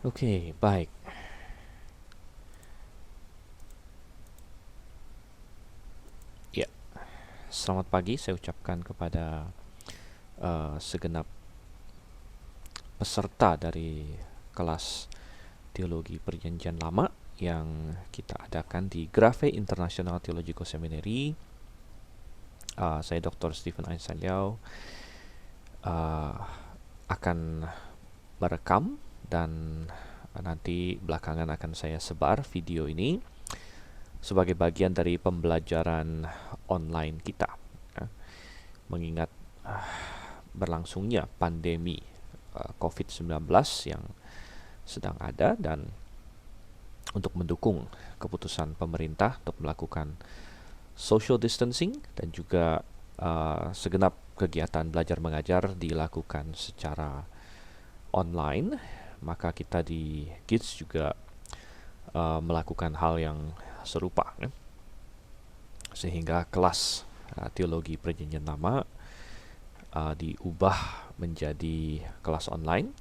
Oke, baik. Ya, selamat pagi saya ucapkan kepada segenap peserta dari kelas Teologi Perjanjian Lama yang kita adakan di Grave International Theological Seminary. Saya Dr. Stephen Einstein Liao akan merekam dan nanti belakangan akan saya sebar video ini sebagai bagian dari pembelajaran online kita, mengingat berlangsungnya pandemi COVID-19 yang sedang ada, dan untuk mendukung keputusan pemerintah untuk melakukan social distancing dan juga segenap kegiatan belajar mengajar dilakukan secara online, maka kita di Kids juga melakukan hal yang serupa, kan? Sehingga kelas teologi perjanjian lama diubah menjadi kelas online.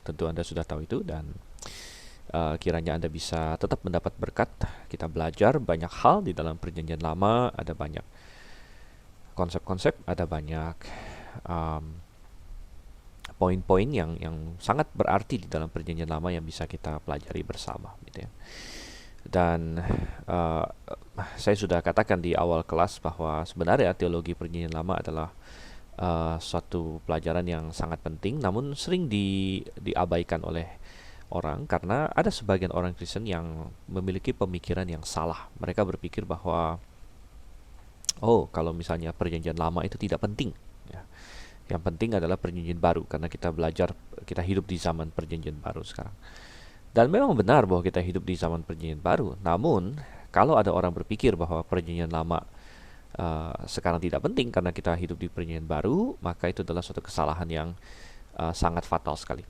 Tentu Anda sudah tahu itu, dan kiranya Anda bisa tetap mendapat berkat. Kita belajar banyak hal di dalam perjanjian lama, ada banyak konsep-konsep, ada banyak poin-poin yang sangat berarti di dalam perjanjian lama yang bisa kita pelajari bersama, gitu ya. Dan saya sudah katakan di awal kelas bahwa sebenarnya teologi perjanjian lama adalah suatu pelajaran yang sangat penting, namun sering diabaikan oleh orang karena ada sebagian orang Kristen yang memiliki pemikiran yang salah. Mereka berpikir bahwa kalau misalnya perjanjian lama itu tidak penting, ya. Yang penting adalah perjanjian baru karena kita hidup di zaman perjanjian baru sekarang. Dan memang benar bahwa kita hidup di zaman perjanjian baru. Namun kalau ada orang berpikir bahwa perjanjian lama sekarang tidak penting karena kita hidup di perjanjian baru, maka itu adalah suatu kesalahan yang sangat fatal sekali.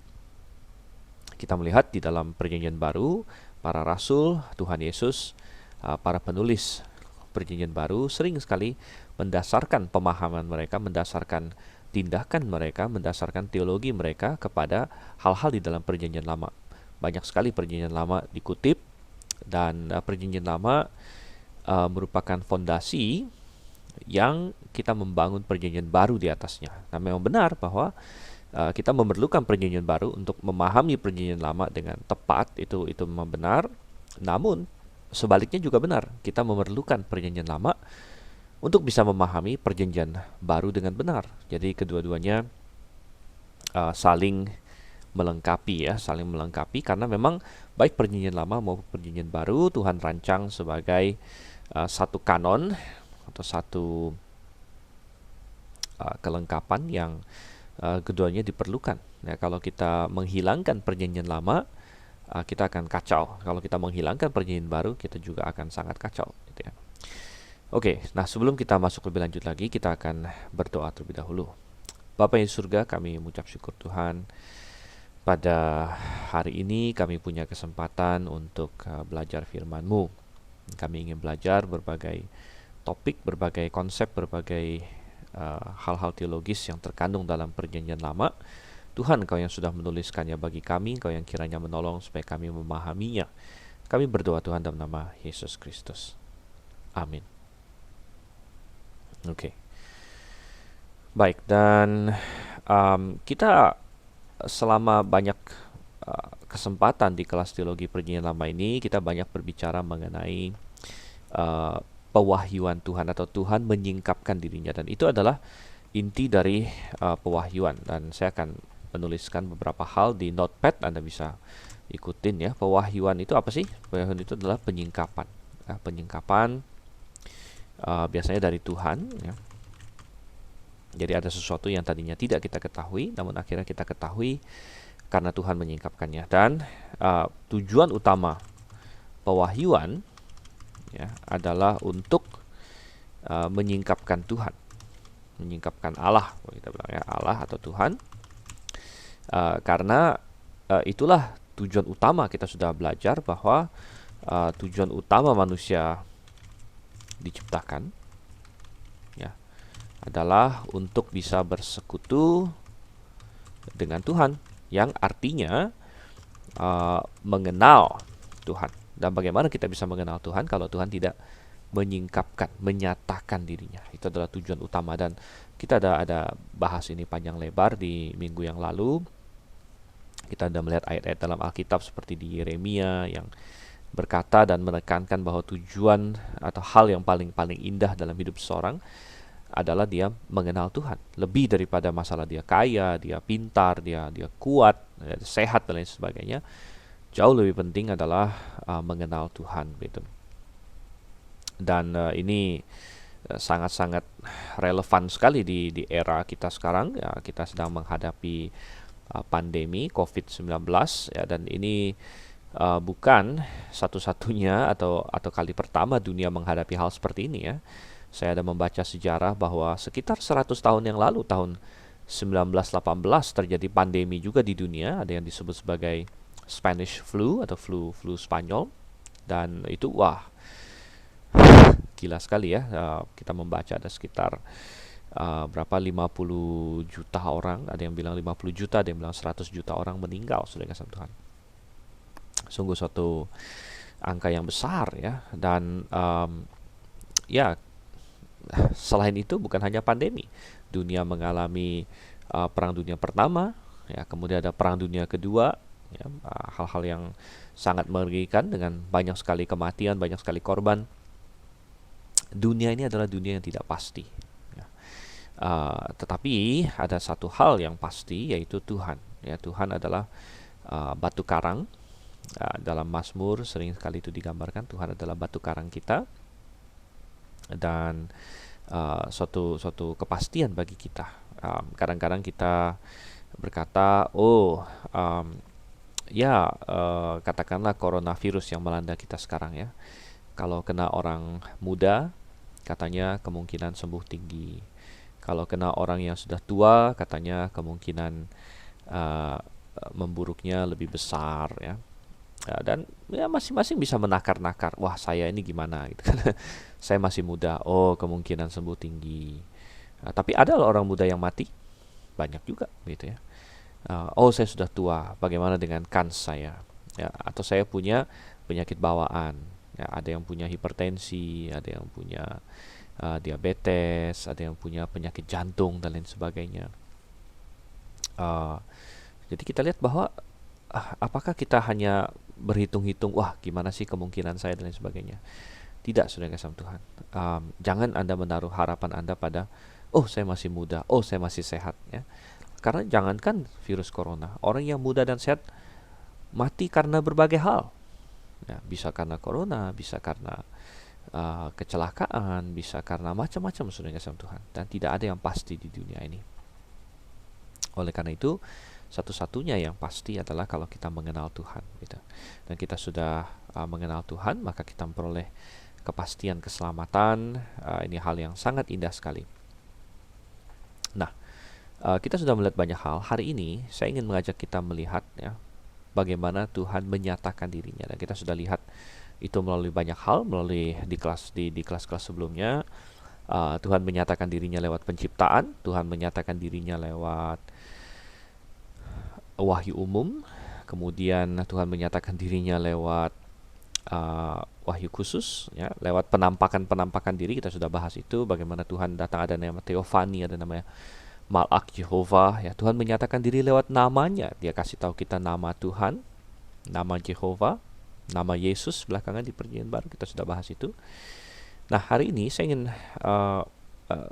Kita melihat di dalam perjanjian baru, para rasul, Tuhan Yesus, para penulis perjanjian baru sering sekali mendasarkan pemahaman mereka, mendasarkan tindakan mereka, mendasarkan teologi mereka kepada hal-hal di dalam perjanjian lama. Banyak sekali perjanjian lama dikutip, dan perjanjian lama merupakan fondasi yang kita membangun perjanjian baru di atasnya. Nah, memang benar bahwa kita memerlukan perjanjian baru untuk memahami perjanjian lama dengan tepat, itu memang benar. Namun sebaliknya juga benar, kita memerlukan perjanjian lama untuk bisa memahami perjanjian baru dengan benar. Jadi kedua-duanya saling melengkapi, ya, saling melengkapi, karena memang baik perjanjian lama maupun perjanjian baru Tuhan rancang sebagai satu kanon atau satu kelengkapan yang keduanya diperlukan. Ya, kalau kita menghilangkan perjanjian lama, kita akan kacau. Kalau kita menghilangkan perjanjian baru, kita juga akan sangat kacau, gitu ya. Oke, nah sebelum kita masuk lebih lanjut lagi, kita akan berdoa terlebih dahulu. Bapa yang di surga, kami mengucap syukur Tuhan. Pada hari ini kami punya kesempatan untuk belajar firman-Mu. Kami ingin belajar berbagai topik, berbagai konsep, berbagai hal-hal teologis yang terkandung dalam perjanjian lama. Tuhan, Engkau yang sudah menuliskannya bagi kami, Engkau yang kiranya menolong supaya kami memahaminya. Kami berdoa Tuhan dalam nama Yesus Kristus. Amin. Oke. Baik, dan kita selama banyak kesempatan di kelas teologi perjanjian lama ini, kita banyak berbicara mengenai pewahyuan Tuhan atau Tuhan menyingkapkan dirinya, dan itu adalah inti dari pewahyuan. Dan saya akan menuliskan beberapa hal di notepad, Anda bisa ikutin, ya. Pewahyuan itu apa sih? Pewahyuan itu adalah penyingkapan. Penyingkapan biasanya dari Tuhan, ya. Jadi ada sesuatu yang tadinya tidak kita ketahui, namun akhirnya kita ketahui karena Tuhan menyingkapkannya. Dan tujuan utama pewahyuan, ya, adalah untuk menyingkapkan Tuhan, menyingkapkan Allah, kita bilang, ya, Allah atau Tuhan. Karena itulah tujuan utama. Kita sudah belajar bahwa tujuan utama manusia diciptakan, ya, adalah untuk bisa bersekutu dengan Tuhan, yang artinya mengenal Tuhan. Dan bagaimana kita bisa mengenal Tuhan kalau Tuhan tidak menyingkapkan, menyatakan dirinya. Itu adalah tujuan utama, dan kita ada bahas ini panjang lebar di minggu yang lalu. Kita ada melihat ayat-ayat dalam Alkitab seperti di Yeremia yang berkata dan menekankan bahwa tujuan atau hal yang paling indah dalam hidup seseorang adalah dia mengenal Tuhan. Lebih daripada masalah dia kaya, dia pintar, dia kuat, sehat dan lain sebagainya. Jauh lebih penting adalah mengenal Tuhan gitu. Dan ini sangat-sangat relevan sekali di era kita sekarang. Ya, kita sedang menghadapi pandemi COVID-19 ya, dan ini bukan satu-satunya atau kali pertama dunia menghadapi hal seperti ini ya. Saya ada membaca sejarah bahwa sekitar 100 tahun yang lalu, tahun 1918 terjadi pandemi juga di dunia, ada yang disebut sebagai Spanish flu atau flu Spanyol, dan itu wah gila sekali ya. Kita membaca ada sekitar berapa 50 juta orang, ada yang bilang 50 juta, ada yang bilang 100 juta orang meninggal, saudara kasih Tuhan. Sungguh suatu angka yang besar ya. Dan ya, selain itu bukan hanya pandemi, dunia mengalami perang dunia pertama ya, kemudian ada perang dunia kedua ya, hal-hal yang sangat mengerikan dengan banyak sekali kematian, banyak sekali korban. Dunia ini adalah dunia yang tidak pasti ya. Tetapi ada satu hal yang pasti, yaitu Tuhan ya. Tuhan adalah batu karang. Dalam Mazmur sering sekali itu digambarkan Tuhan adalah batu karang kita, dan suatu kepastian bagi kita. Kadang-kadang kita berkata, katakanlah coronavirus yang melanda kita sekarang ya. Kalau kena orang muda, katanya kemungkinan sembuh tinggi. Kalau kena orang yang sudah tua, katanya kemungkinan memburuknya lebih besar ya. Dan ya masing-masing bisa menakar-nakar, wah saya ini gimana gitu kan. Saya masih muda, oh kemungkinan sembuh tinggi. Tapi ada loh orang muda yang mati, banyak juga gitu ya. Oh saya sudah tua, bagaimana dengan kans saya ya, atau saya punya penyakit bawaan ya, ada yang punya hipertensi, ada yang punya diabetes, ada yang punya penyakit jantung dan lain sebagainya. Jadi kita lihat bahwa apakah kita hanya berhitung-hitung, wah gimana sih kemungkinan saya dan lain sebagainya. Tidak, saudara kasih Tuhan. Jangan Anda menaruh harapan Anda pada, oh saya masih muda, oh saya masih sehat ya. Karena jangankan virus corona, orang yang muda dan sehat mati karena berbagai hal ya, bisa karena corona, bisa karena kecelakaan, bisa karena macam-macam, saudara kasih Tuhan. Dan tidak ada yang pasti di dunia ini. Oleh karena itu, satu-satunya yang pasti adalah kalau kita mengenal Tuhan gitu. Dan kita sudah mengenal Tuhan, maka kita memperoleh kepastian keselamatan. Ini hal yang sangat indah sekali. Nah, kita sudah melihat banyak hal. Hari ini saya ingin mengajak kita melihat ya, bagaimana Tuhan menyatakan dirinya. Dan kita sudah lihat itu melalui banyak hal, melalui di kelas-kelas sebelumnya. Tuhan menyatakan dirinya lewat penciptaan, Tuhan menyatakan dirinya lewat wahyu umum, kemudian Tuhan menyatakan dirinya lewat wahyu khusus ya, lewat penampakan diri. Kita sudah bahas itu, bagaimana Tuhan datang, ada nama Theophany, ada namanya Malak Jehovah ya. Tuhan menyatakan diri lewat namanya, dia kasih tahu kita nama Tuhan, nama Jehovah, nama Yesus belakangan di Perjanjian Baru, kita sudah bahas itu. Nah hari ini saya ingin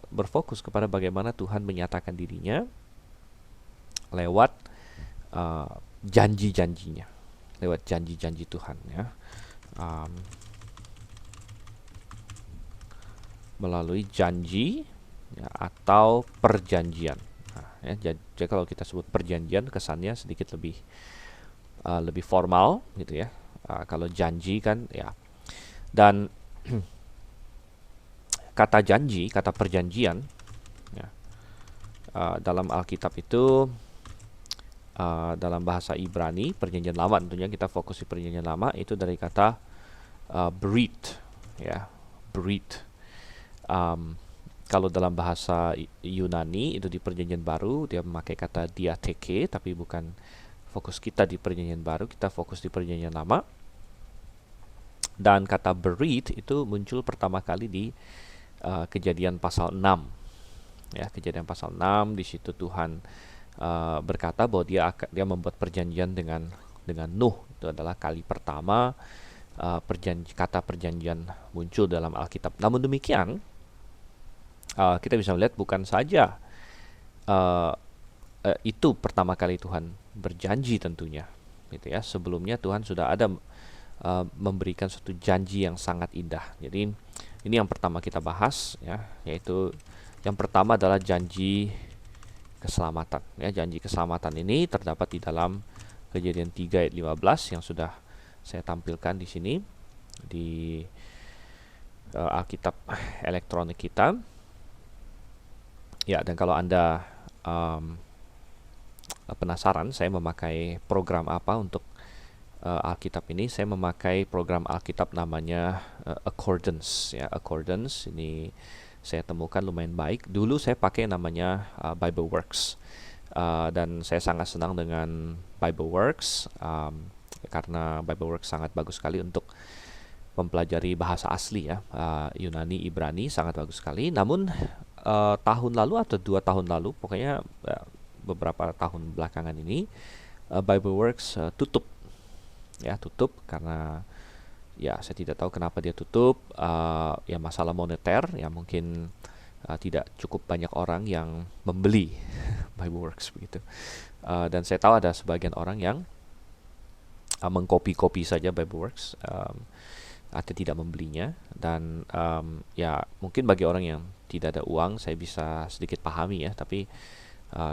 berfokus kepada bagaimana Tuhan menyatakan dirinya lewat janji-janjinya, lewat janji-janji Tuhan ya, melalui janji ya, atau perjanjian. Nah, ya, jadi kalau kita sebut perjanjian kesannya sedikit lebih formal gitu ya. Kalau janji kan ya, dan kata janji, kata perjanjian ya, dalam Alkitab itu dalam bahasa Ibrani, perjanjian lama tentunya kita fokus di perjanjian lama, itu dari kata brit ya, brit. Kalau dalam bahasa Yunani itu di perjanjian baru dia memakai kata diatheke, tapi bukan fokus kita di perjanjian baru, kita fokus di perjanjian lama. Dan kata beread itu muncul pertama kali di Kejadian pasal 6. Ya, Kejadian pasal 6, di situ Tuhan berkata bahwa dia membuat perjanjian dengan Nuh. Itu adalah kali pertama kata perjanjian muncul dalam Alkitab. Namun demikian, kita bisa melihat bukan saja itu pertama kali Tuhan berjanji tentunya, gitu ya. Sebelumnya Tuhan sudah ada memberikan suatu janji yang sangat indah. Jadi ini yang pertama kita bahas, ya, yaitu yang pertama adalah janji keselamatan. Ya, janji keselamatan ini terdapat di dalam Kejadian 3 ayat 15 yang sudah saya tampilkan di sini di Alkitab elektronik kita. Ya, dan kalau Anda penasaran saya memakai program apa untuk Alkitab ini, saya memakai program Alkitab namanya Accordance. Ya, Accordance ini saya temukan lumayan baik. Dulu saya pakai namanya BibleWorks, dan saya sangat senang dengan BibleWorks karena BibleWorks sangat bagus sekali untuk mempelajari bahasa asli, ya, Yunani, Ibrani, sangat bagus sekali. Namun tahun lalu atau 2 tahun lalu, pokoknya beberapa tahun belakangan ini, BibleWorks tutup. Ya, tutup karena ya saya tidak tahu kenapa dia tutup. Ya, masalah moneter, ya, mungkin tidak cukup banyak orang yang membeli BibleWorks begitu. Dan saya tahu ada sebagian orang yang mengcopy saja BibleWorks atau tidak membelinya. Dan ya, mungkin bagi orang yang tidak ada uang saya bisa sedikit pahami, ya, tapi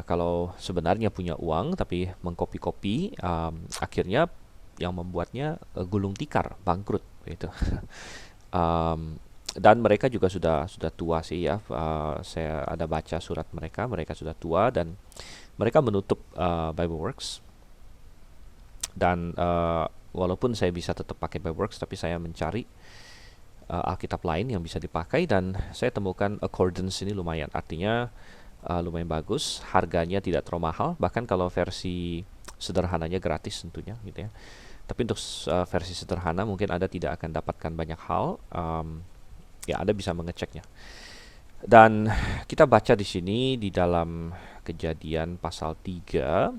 kalau sebenarnya punya uang tapi mengcopy, akhirnya yang membuatnya gulung tikar, bangkrut gitu. Dan mereka juga sudah tua sih, ya. Saya ada baca surat mereka sudah tua dan mereka menutup BibleWorks. Dan walaupun saya bisa tetap pakai BibleWorks, tapi saya mencari Alkitab lain yang bisa dipakai, dan saya temukan Accordance ini lumayan, artinya lumayan bagus, harganya tidak terlalu mahal, bahkan kalau versi sederhananya gratis tentunya, gitu ya. Tapi untuk versi sederhana mungkin Anda tidak akan dapatkan banyak hal, ya, Anda bisa mengeceknya. Dan kita baca di sini di dalam Kejadian pasal 3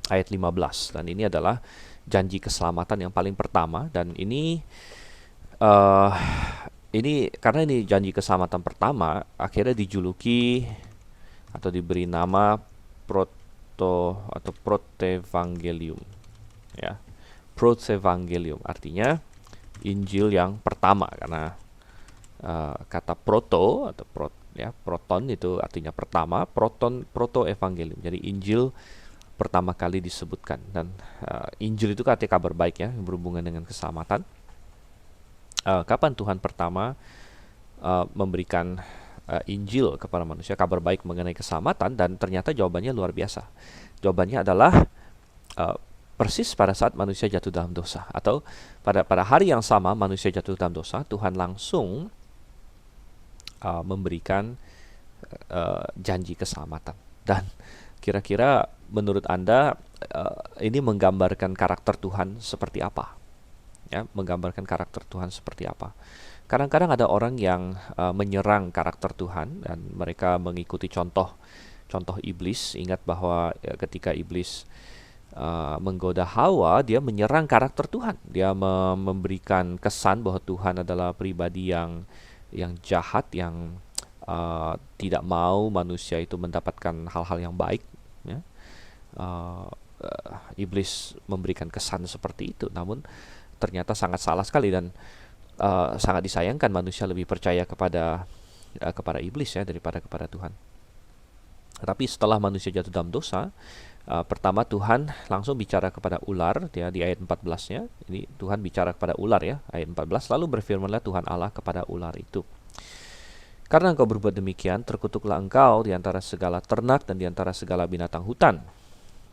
ayat 15, dan ini adalah janji keselamatan yang paling pertama. Dan ini karena ini janji keselamatan pertama, akhirnya dijuluki atau diberi nama Protevangelium, ya. Protevangelium artinya Injil yang pertama, karena kata proto atau proton itu artinya pertama, protoevangelium, jadi Injil pertama kali disebutkan. Dan Injil itu artinya kabar baik, ya, berhubungan dengan keselamatan. Kapan Tuhan pertama memberikan Injil kepada manusia, kabar baik mengenai keselamatan? Dan ternyata jawabannya luar biasa. Jawabannya adalah persis pada saat manusia jatuh dalam dosa, atau pada hari yang sama manusia jatuh dalam dosa, Tuhan langsung memberikan janji keselamatan. Dan kira-kira menurut Anda ini menggambarkan karakter Tuhan seperti apa? Ya, menggambarkan karakter Tuhan seperti apa? Kadang-kadang ada orang yang menyerang karakter Tuhan, dan mereka mengikuti contoh iblis. Ingat bahwa ketika iblis menggoda Hawa, dia menyerang karakter Tuhan. Dia memberikan kesan bahwa Tuhan adalah pribadi yang jahat, yang tidak mau manusia itu mendapatkan hal-hal yang baik, ya. Iblis memberikan kesan seperti itu, namun ternyata sangat salah sekali, dan sangat disayangkan manusia lebih percaya kepada iblis, ya, daripada kepada Tuhan. Tapi setelah manusia jatuh dalam dosa, pertama Tuhan langsung bicara kepada ular, ya, di ayat 14-nya. Ini Tuhan bicara kepada ular, ya, ayat 14. Lalu berfirmanlah Tuhan Allah kepada ular itu, karena engkau berbuat demikian, terkutuklah engkau di antara segala ternak dan di antara segala binatang hutan.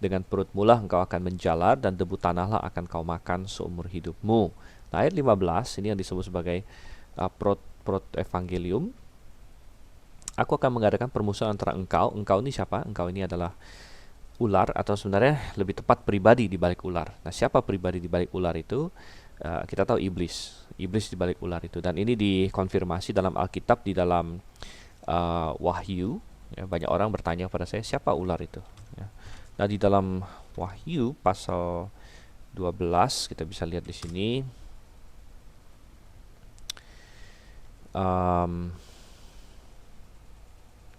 Dengan perut mula engkau akan menjalar, dan debu tanahlah akan kau makan seumur hidupmu. Nah, ayat 15 ini yang disebut sebagai Protevangelium. Aku akan mengadakan permusuhan antara engkau. Engkau ini siapa? Engkau ini adalah ular, atau sebenarnya lebih tepat pribadi di balik ular. Nah, siapa pribadi di balik ular itu? Kita tahu iblis di balik ular itu, dan ini dikonfirmasi dalam Alkitab di dalam Wahyu. Ya, banyak orang bertanya kepada saya, siapa ular itu? Ya. Nah, di dalam Wahyu pasal 12 kita bisa lihat di sini.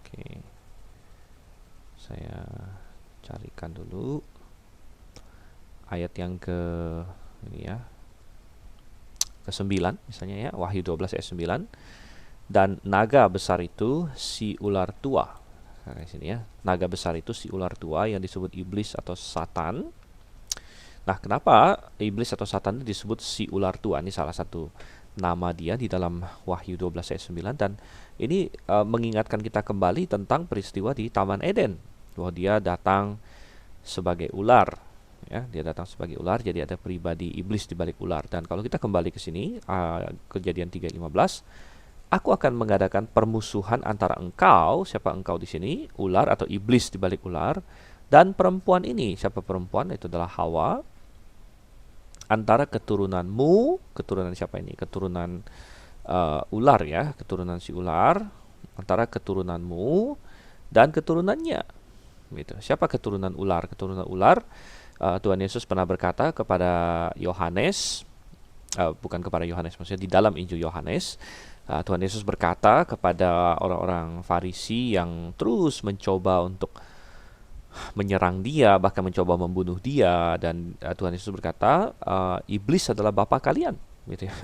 Oke, saya carikan dulu ayat yang ini ya, ke-9 misalnya ya, Wahyu 12 ayat 9. Dan naga besar itu si ular tua. Nah, di sini ya, naga besar itu si ular tua yang disebut iblis atau Satan. Nah, kenapa iblis atau Satan itu disebut si ular tua? Ini salah satu nama dia di dalam Wahyu 12 ayat 9, dan ini mengingatkan kita kembali tentang peristiwa di Taman Eden, bahwa dia datang sebagai ular. Ya, dia datang sebagai ular, jadi ada pribadi iblis di balik ular. Dan kalau kita kembali ke sini, Kejadian 3:15, aku akan mengadakan permusuhan antara engkau, siapa engkau di sini? Ular atau iblis di balik ular, dan perempuan ini. Siapa perempuan? Itu adalah Hawa. Antara keturunanmu, keturunan siapa ini? Keturunan ular ya, keturunan si ular, antara keturunanmu dan keturunannya. Gitu. Siapa keturunan ular? Keturunan ular, Tuhan Yesus pernah berkata kepada Yohanes, bukan kepada Yohanes, maksudnya di dalam Injil Yohanes, Tuhan Yesus berkata kepada orang-orang Farisi yang terus mencoba untuk menyerang dia, bahkan mencoba membunuh dia, dan Tuhan Yesus berkata, iblis adalah bapa kalian, gitu ya.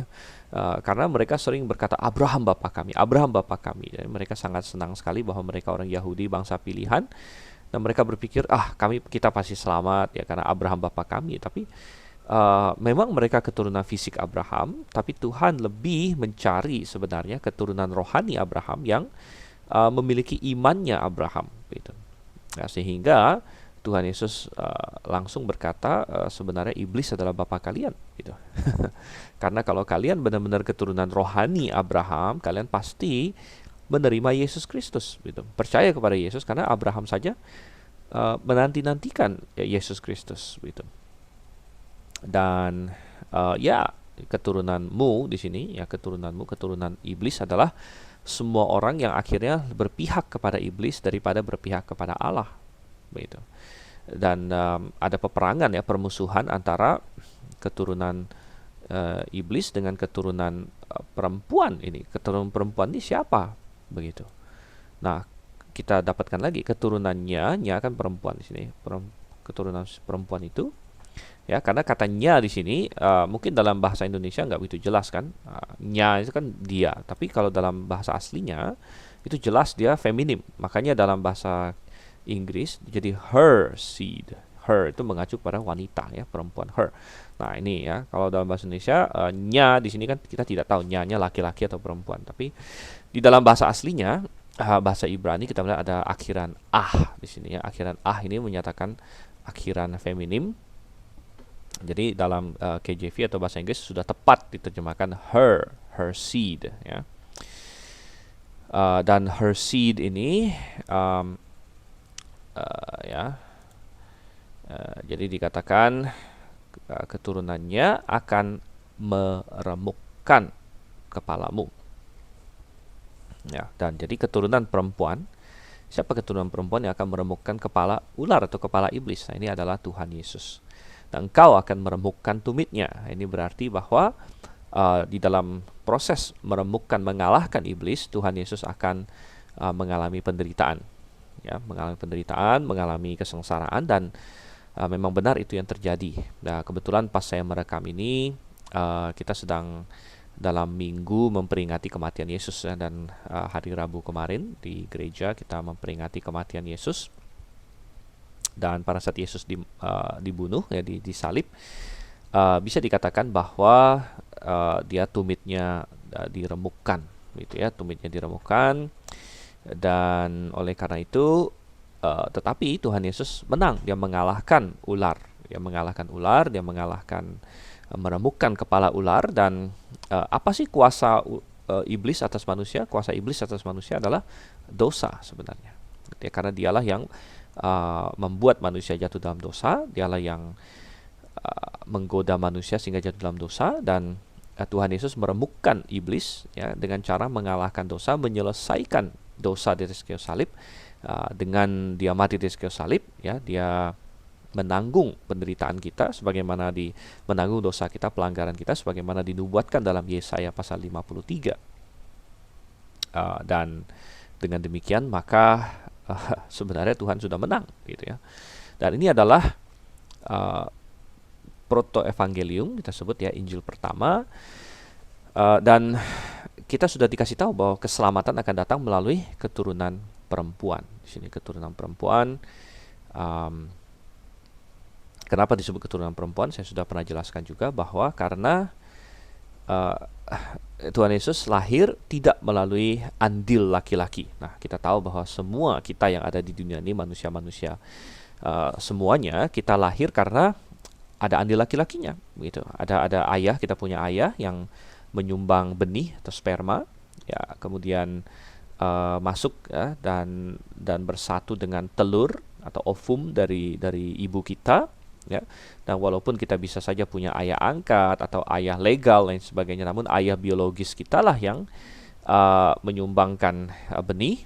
Karena mereka sering berkata, Abraham bapa kami, Abraham bapa kami. Jadi mereka sangat senang sekali bahwa mereka orang Yahudi, bangsa pilihan, dan mereka berpikir, kita pasti selamat ya karena Abraham bapa kami. Tapi memang mereka keturunan fisik Abraham, tapi Tuhan lebih mencari sebenarnya keturunan rohani Abraham yang memiliki imannya Abraham, gitu. Nah, sehingga Tuhan Yesus langsung berkata, sebenarnya iblis adalah bapa kalian, gitu. Karena kalau kalian benar-benar keturunan rohani Abraham, kalian pasti menerima Yesus Kristus, gitu. Percaya kepada Yesus, karena Abraham saja menanti-nantikan Yesus Kristus, gitu. Dan keturunanmu di sini, ya keturunanmu, keturunan iblis adalah semua orang yang akhirnya berpihak kepada iblis daripada berpihak kepada Allah, begitu. Dan ada peperangan ya, permusuhan antara keturunan iblis dengan keturunan perempuan ini. Keturunan perempuan ini siapa, begitu. Nah, kita dapatkan lagi keturunannya, kan perempuan di sini. Keturunan perempuan itu, ya, karena katanya di sini mungkin dalam bahasa Indonesia nggak begitu jelas kan, nya itu kan dia, tapi kalau dalam bahasa aslinya itu jelas dia feminim, makanya dalam bahasa Inggris jadi her seed. Her itu mengacu pada wanita ya, perempuan, her. Nah, ini ya, kalau dalam bahasa Indonesia nya di sini kan kita tidak tahu nya laki-laki atau perempuan, tapi di dalam bahasa aslinya, bahasa Ibrani, kita melihat ada akhiran di sini ya. Akhiran ini menyatakan akhiran feminim. Jadi dalam KJV atau bahasa Inggris sudah tepat diterjemahkan her seed ya. Dan her seed ini jadi dikatakan keturunannya akan meremukkan kepalamu. Ya, dan jadi keturunan perempuan, siapa keturunan perempuan yang akan meremukkan kepala ular atau kepala iblis? Nah, ini adalah Tuhan Yesus. Dan engkau akan meremukkan tumitnya. Ini berarti bahwa di dalam proses meremukkan, mengalahkan iblis, Tuhan Yesus akan mengalami penderitaan, ya, mengalami kesengsaraan, dan memang benar itu yang terjadi. Nah, kebetulan pas saya merekam ini, kita sedang dalam minggu memperingati kematian Yesus ya, dan hari Rabu kemarin di gereja kita memperingati kematian Yesus. Dan pada saat Yesus dibunuh ya, disalib, bisa dikatakan bahwa dia tumitnya diremukkan, gitu ya, tumitnya diremukkan. Dan oleh karena itu, tetapi Tuhan Yesus menang, dia mengalahkan ular, dia mengalahkan, meremukkan kepala ular. Dan apa sih kuasa iblis atas manusia? Kuasa iblis atas manusia adalah dosa sebenarnya, ya, karena dialah yang membuat manusia jatuh dalam dosa, dialah yang menggoda manusia sehingga jatuh dalam dosa, dan Tuhan Yesus meremukkan iblis ya dengan cara mengalahkan dosa, menyelesaikan dosa di atas kayu salib. Dengan dia mati di atas kayu salib ya, dia menanggung penderitaan kita sebagaimana menanggung dosa kita, pelanggaran kita sebagaimana dinubuatkan dalam Yesaya pasal 53. Dan dengan demikian maka sebenarnya Tuhan sudah menang gitu ya. Dan ini adalah proto evangelium, kita sebut ya, Injil pertama. Dan kita sudah dikasih tahu bahwa keselamatan akan datang melalui keturunan perempuan. Di sini keturunan perempuan. Kenapa disebut keturunan perempuan? Saya sudah pernah jelaskan juga bahwa karena Tuhan Yesus lahir tidak melalui andil laki-laki. Nah, kita tahu bahwa semua kita yang ada di dunia ini, manusia-manusia, semuanya kita lahir karena ada andil laki-lakinya, gitu. Ada ayah, kita punya ayah yang menyumbang benih atau sperma, ya, kemudian masuk ya, dan bersatu dengan telur atau ovum dari ibu kita, ya. Dan walaupun kita bisa saja punya ayah angkat atau ayah legal dan sebagainya, namun ayah biologis kita lah yang menyumbangkan benih,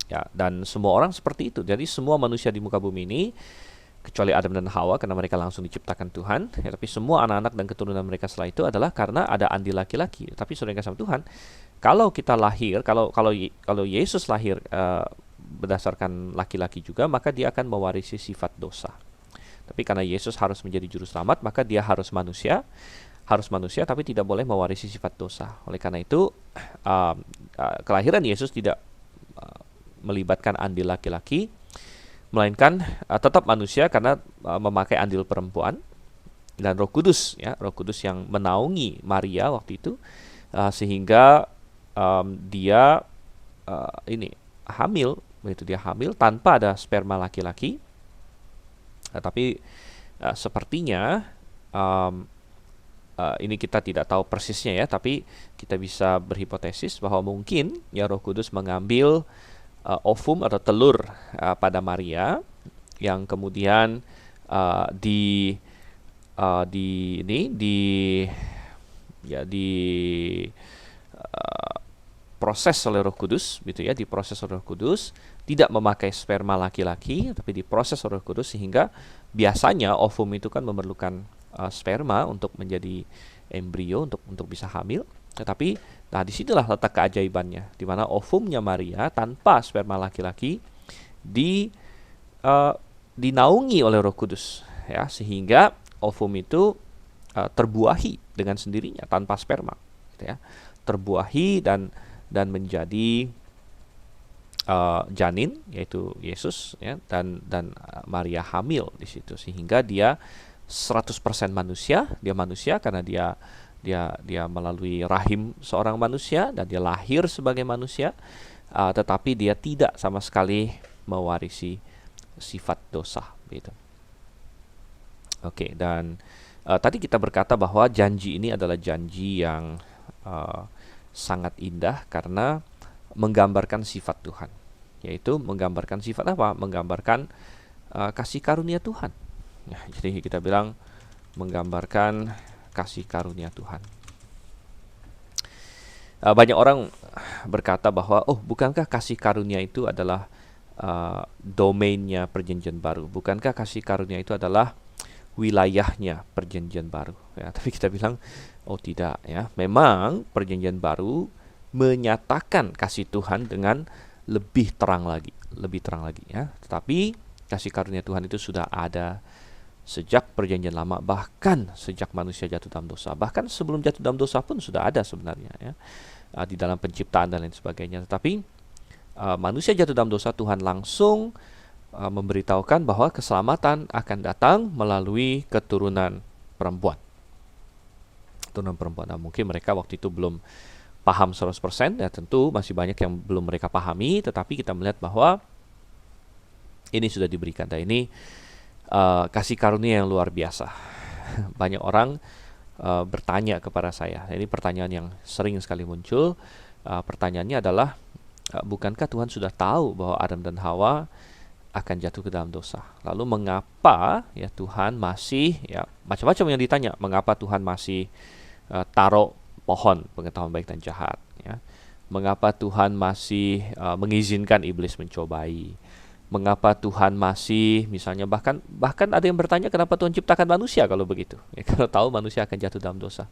ya. Dan semua orang seperti itu. Jadi semua manusia di muka bumi ini, kecuali Adam dan Hawa karena mereka langsung diciptakan Tuhan, ya, tapi semua anak-anak dan keturunan mereka setelah itu adalah karena ada andil laki-laki. Tapi saudara yang kasih sama Tuhan, kalau kita lahir, kalau Yesus lahir berdasarkan laki-laki juga, maka dia akan mewarisi sifat dosa. Tapi karena Yesus harus menjadi juru selamat, maka dia harus manusia tapi tidak boleh mewarisi sifat dosa. Oleh karena itu kelahiran Yesus tidak melibatkan andil laki-laki, melainkan tetap manusia karena memakai andil perempuan, dan Roh Kudus, ya, Roh Kudus yang menaungi Maria waktu itu, sehingga dia hamil, begitu dia hamil tanpa ada sperma laki-laki. Tapi sepertinya ini kita tidak tahu persisnya ya, tapi kita bisa berhipotesis bahwa mungkin ya Roh Kudus mengambil ovum atau telur pada Maria, yang kemudian proses oleh Roh Kudus, gitu ya, diproses oleh Roh Kudus, tidak memakai sperma laki-laki, tapi diproses oleh Roh Kudus, sehingga biasanya ovum itu kan memerlukan sperma untuk menjadi embrio, untuk bisa hamil. Tetapi nah disitulah letak keajaibannya, di mana ovumnya Maria tanpa sperma laki-laki dinaungi oleh Roh Kudus, ya, sehingga ovum itu terbuahi dengan sendirinya tanpa sperma, gitu ya, terbuahi dan menjadi janin, yaitu Yesus, ya, dan Maria hamil di situ, sehingga dia 100% manusia. Dia manusia karena dia melalui rahim seorang manusia dan dia lahir sebagai manusia, tetapi dia tidak sama sekali mewarisi sifat dosa, gitu. Oke, dan tadi kita berkata bahwa janji ini adalah janji yang sangat indah karena menggambarkan sifat Tuhan, yaitu menggambarkan sifat apa? Menggambarkan kasih karunia Tuhan. Ya, jadi kita bilang menggambarkan kasih karunia Tuhan. Banyak orang berkata bahwa bukankah kasih karunia itu adalah domainnya perjanjian baru? Bukankah kasih karunia itu adalah wilayahnya perjanjian baru? Ya, tapi kita bilang tidak, ya. Memang perjanjian baru menyatakan kasih Tuhan dengan lebih terang lagi, ya. Tetapi kasih karunia Tuhan itu sudah ada sejak perjanjian lama, bahkan sejak manusia jatuh dalam dosa, bahkan sebelum jatuh dalam dosa pun sudah ada sebenarnya, ya, di dalam penciptaan dan lain sebagainya. Tetapi manusia jatuh dalam dosa, Tuhan langsung memberitahukan bahwa keselamatan akan datang melalui keturunan perempuan. Nah, mungkin mereka waktu itu belum paham 100%, ya, tentu masih banyak yang belum mereka pahami, tetapi kita melihat bahwa ini sudah diberikan, dan ini kasih karunia yang luar biasa. Banyak orang bertanya kepada saya, ini pertanyaan yang sering sekali muncul. Pertanyaannya adalah, bukankah Tuhan sudah tahu bahwa Adam dan Hawa akan jatuh ke dalam dosa. Lalu mengapa ya Tuhan masih, ya macam-macam yang ditanya, mengapa Tuhan masih taruh pohon pengetahuan baik dan jahat, ya. Mengapa Tuhan masih mengizinkan iblis mencobai? Mengapa Tuhan masih, misalnya, bahkan ada yang bertanya kenapa Tuhan ciptakan manusia kalau begitu? Ya, kalau tahu manusia akan jatuh dalam dosa.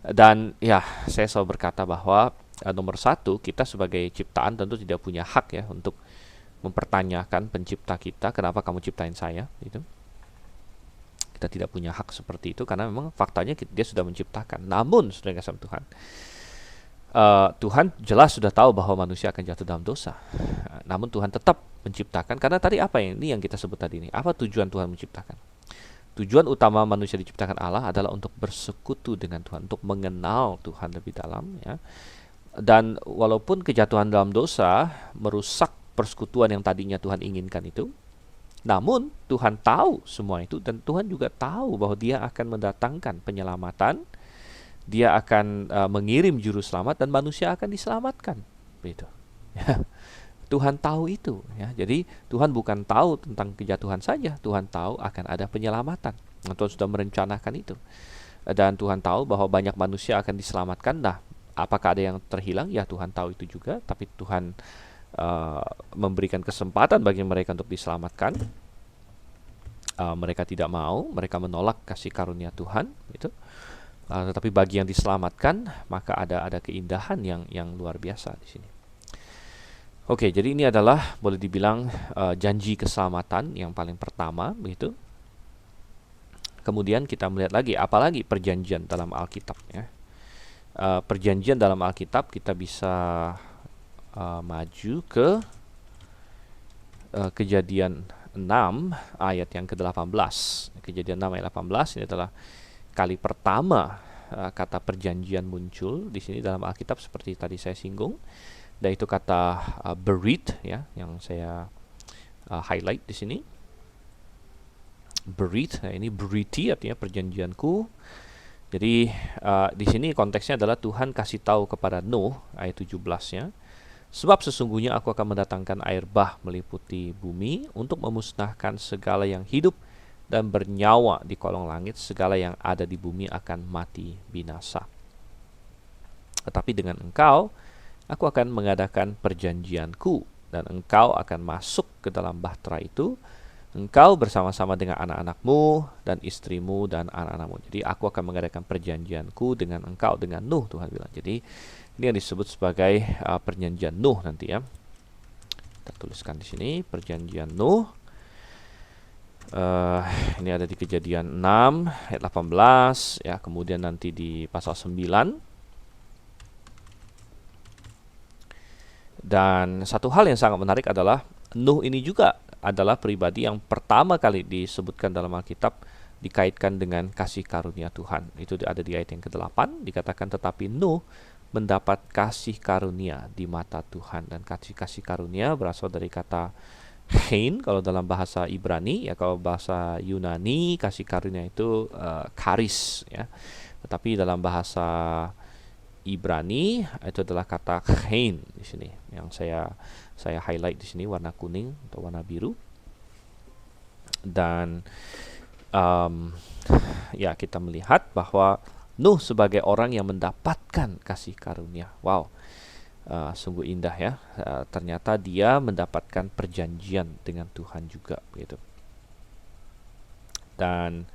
Dan ya, saya selalu berkata bahwa nomor satu, kita sebagai ciptaan tentu tidak punya hak ya untuk mempertanyakan pencipta kita, kenapa kamu ciptain saya? Gitu. Kita tidak punya hak seperti itu karena memang faktanya dia sudah menciptakan. Namun, saudara kasih Tuhan, Tuhan jelas sudah tahu bahwa manusia akan jatuh dalam dosa. Namun Tuhan tetap menciptakan, karena tadi apa yang kita sebut tadi ini? Apa tujuan Tuhan menciptakan? Tujuan utama manusia diciptakan Allah adalah untuk bersekutu dengan Tuhan, untuk mengenal Tuhan lebih dalam, ya. Dan walaupun kejatuhan dalam dosa merusak persekutuan yang tadinya Tuhan inginkan itu, namun Tuhan tahu semua itu, dan Tuhan juga tahu bahwa Dia akan mendatangkan penyelamatan. Dia akan mengirim juru selamat dan manusia akan diselamatkan. Begitu. Ya. Tuhan tahu itu, ya. Jadi Tuhan bukan tahu tentang kejatuhan saja, Tuhan tahu akan ada penyelamatan. Tuhan sudah merencanakan itu. Dan Tuhan tahu bahwa banyak manusia akan diselamatkan. Nah, apakah ada yang terhilang? Ya, Tuhan tahu itu juga, tapi Tuhan memberikan kesempatan bagi mereka untuk diselamatkan. Mereka tidak mau, mereka menolak kasih karunia Tuhan, gitu. Tetapi bagi yang diselamatkan, maka ada keindahan yang luar biasa di sini. Oke, jadi ini adalah boleh dibilang janji keselamatan yang paling pertama, begitu. Kemudian kita melihat lagi, apalagi perjanjian dalam Alkitab, ya. Perjanjian dalam Alkitab kita bisa maju ke Kejadian 6 ayat yang ke-18. Kejadian 6 ayat 18 ini adalah kali pertama kata perjanjian muncul di sini dalam Alkitab, seperti tadi saya singgung. Dan itu kata berit, ya, yang saya highlight di sini. Berit, nah ini beriti artinya perjanjianku. Jadi di sini konteksnya adalah Tuhan kasih tahu kepada Nuh, ayat 17-nya, sebab sesungguhnya aku akan mendatangkan air bah meliputi bumi untuk memusnahkan segala yang hidup dan bernyawa di kolong langit, segala yang ada di bumi akan mati binasa. Tetapi dengan engkau aku akan mengadakan perjanjianku, dan engkau akan masuk ke dalam bahtera itu, engkau bersama-sama dengan anak-anakmu dan istrimu dan anak-anakmu. Jadi aku akan mengadakan perjanjianku dengan engkau, dengan Nuh, Tuhan bilang. Jadi ini yang disebut sebagai perjanjian Nuh nanti, ya. Kita tuliskan di sini perjanjian Nuh. Ini ada di Kejadian 6 ayat 18, ya. Kemudian nanti di pasal 9. Dan satu hal yang sangat menarik adalah Nuh ini juga adalah pribadi yang pertama kali disebutkan dalam Alkitab dikaitkan dengan kasih karunia Tuhan. Itu ada di ayat yang ke-8, dikatakan tetapi Nuh mendapat kasih karunia di mata Tuhan. Dan kasih karunia berasal dari kata Chain kalau dalam bahasa Ibrani, ya. Kalau bahasa Yunani kasih karunia itu charis, ya. Tetapi dalam bahasa Ibrani itu adalah kata chain di sini, yang saya highlight di sini warna kuning atau warna biru. Dan ya, kita melihat bahwa Nuh sebagai orang yang mendapatkan kasih karunia. Wow, sungguh indah, ya. Ternyata dia mendapatkan perjanjian dengan Tuhan juga, gitu. Dan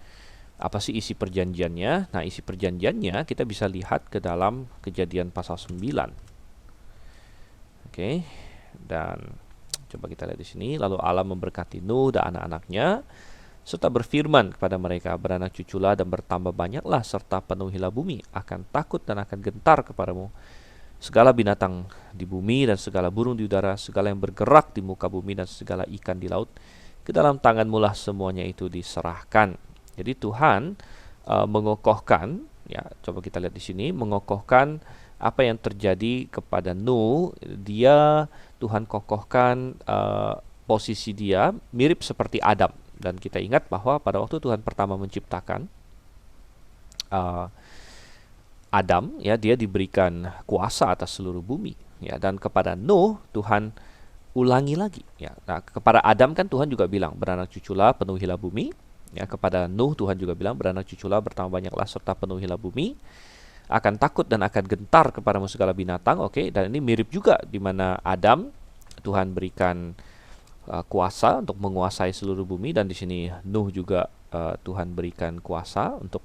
apa sih isi perjanjiannya? Nah, isi perjanjiannya kita bisa lihat ke dalam Kejadian pasal 9. Oke. Dan coba kita lihat di sini. Lalu Allah memberkati Nuh dan anak-anaknya, serta berfirman kepada mereka, beranak cuculah dan bertambah banyaklah, serta penuhilah bumi, akan takut dan akan gentar kepadamu segala binatang di bumi dan segala burung di udara, segala yang bergerak di muka bumi dan segala ikan di laut. Ke dalam tanganmu lah semuanya itu diserahkan. Jadi Tuhan mengokohkan, ya, coba kita lihat di sini, mengokohkan apa yang terjadi kepada Nuh. Tuhan kokohkan posisi dia mirip seperti Adam. Dan kita ingat bahwa pada waktu Tuhan pertama menciptakan Adam, ya, dia diberikan kuasa atas seluruh bumi, ya. Dan kepada Nuh Tuhan ulangi lagi ya. Nah, kepada Adam kan Tuhan juga bilang beranak cuculah, penuhilah bumi. Ya, kepada Nuh Tuhan juga bilang beranak cuculah, bertambah banyaklah serta penuhilah bumi. Akan takut dan akan gentar kepadamu segala binatang. Oke, dan ini mirip juga di mana Adam Tuhan berikan kuasa untuk menguasai seluruh bumi, dan di sini Nuh juga Tuhan berikan kuasa untuk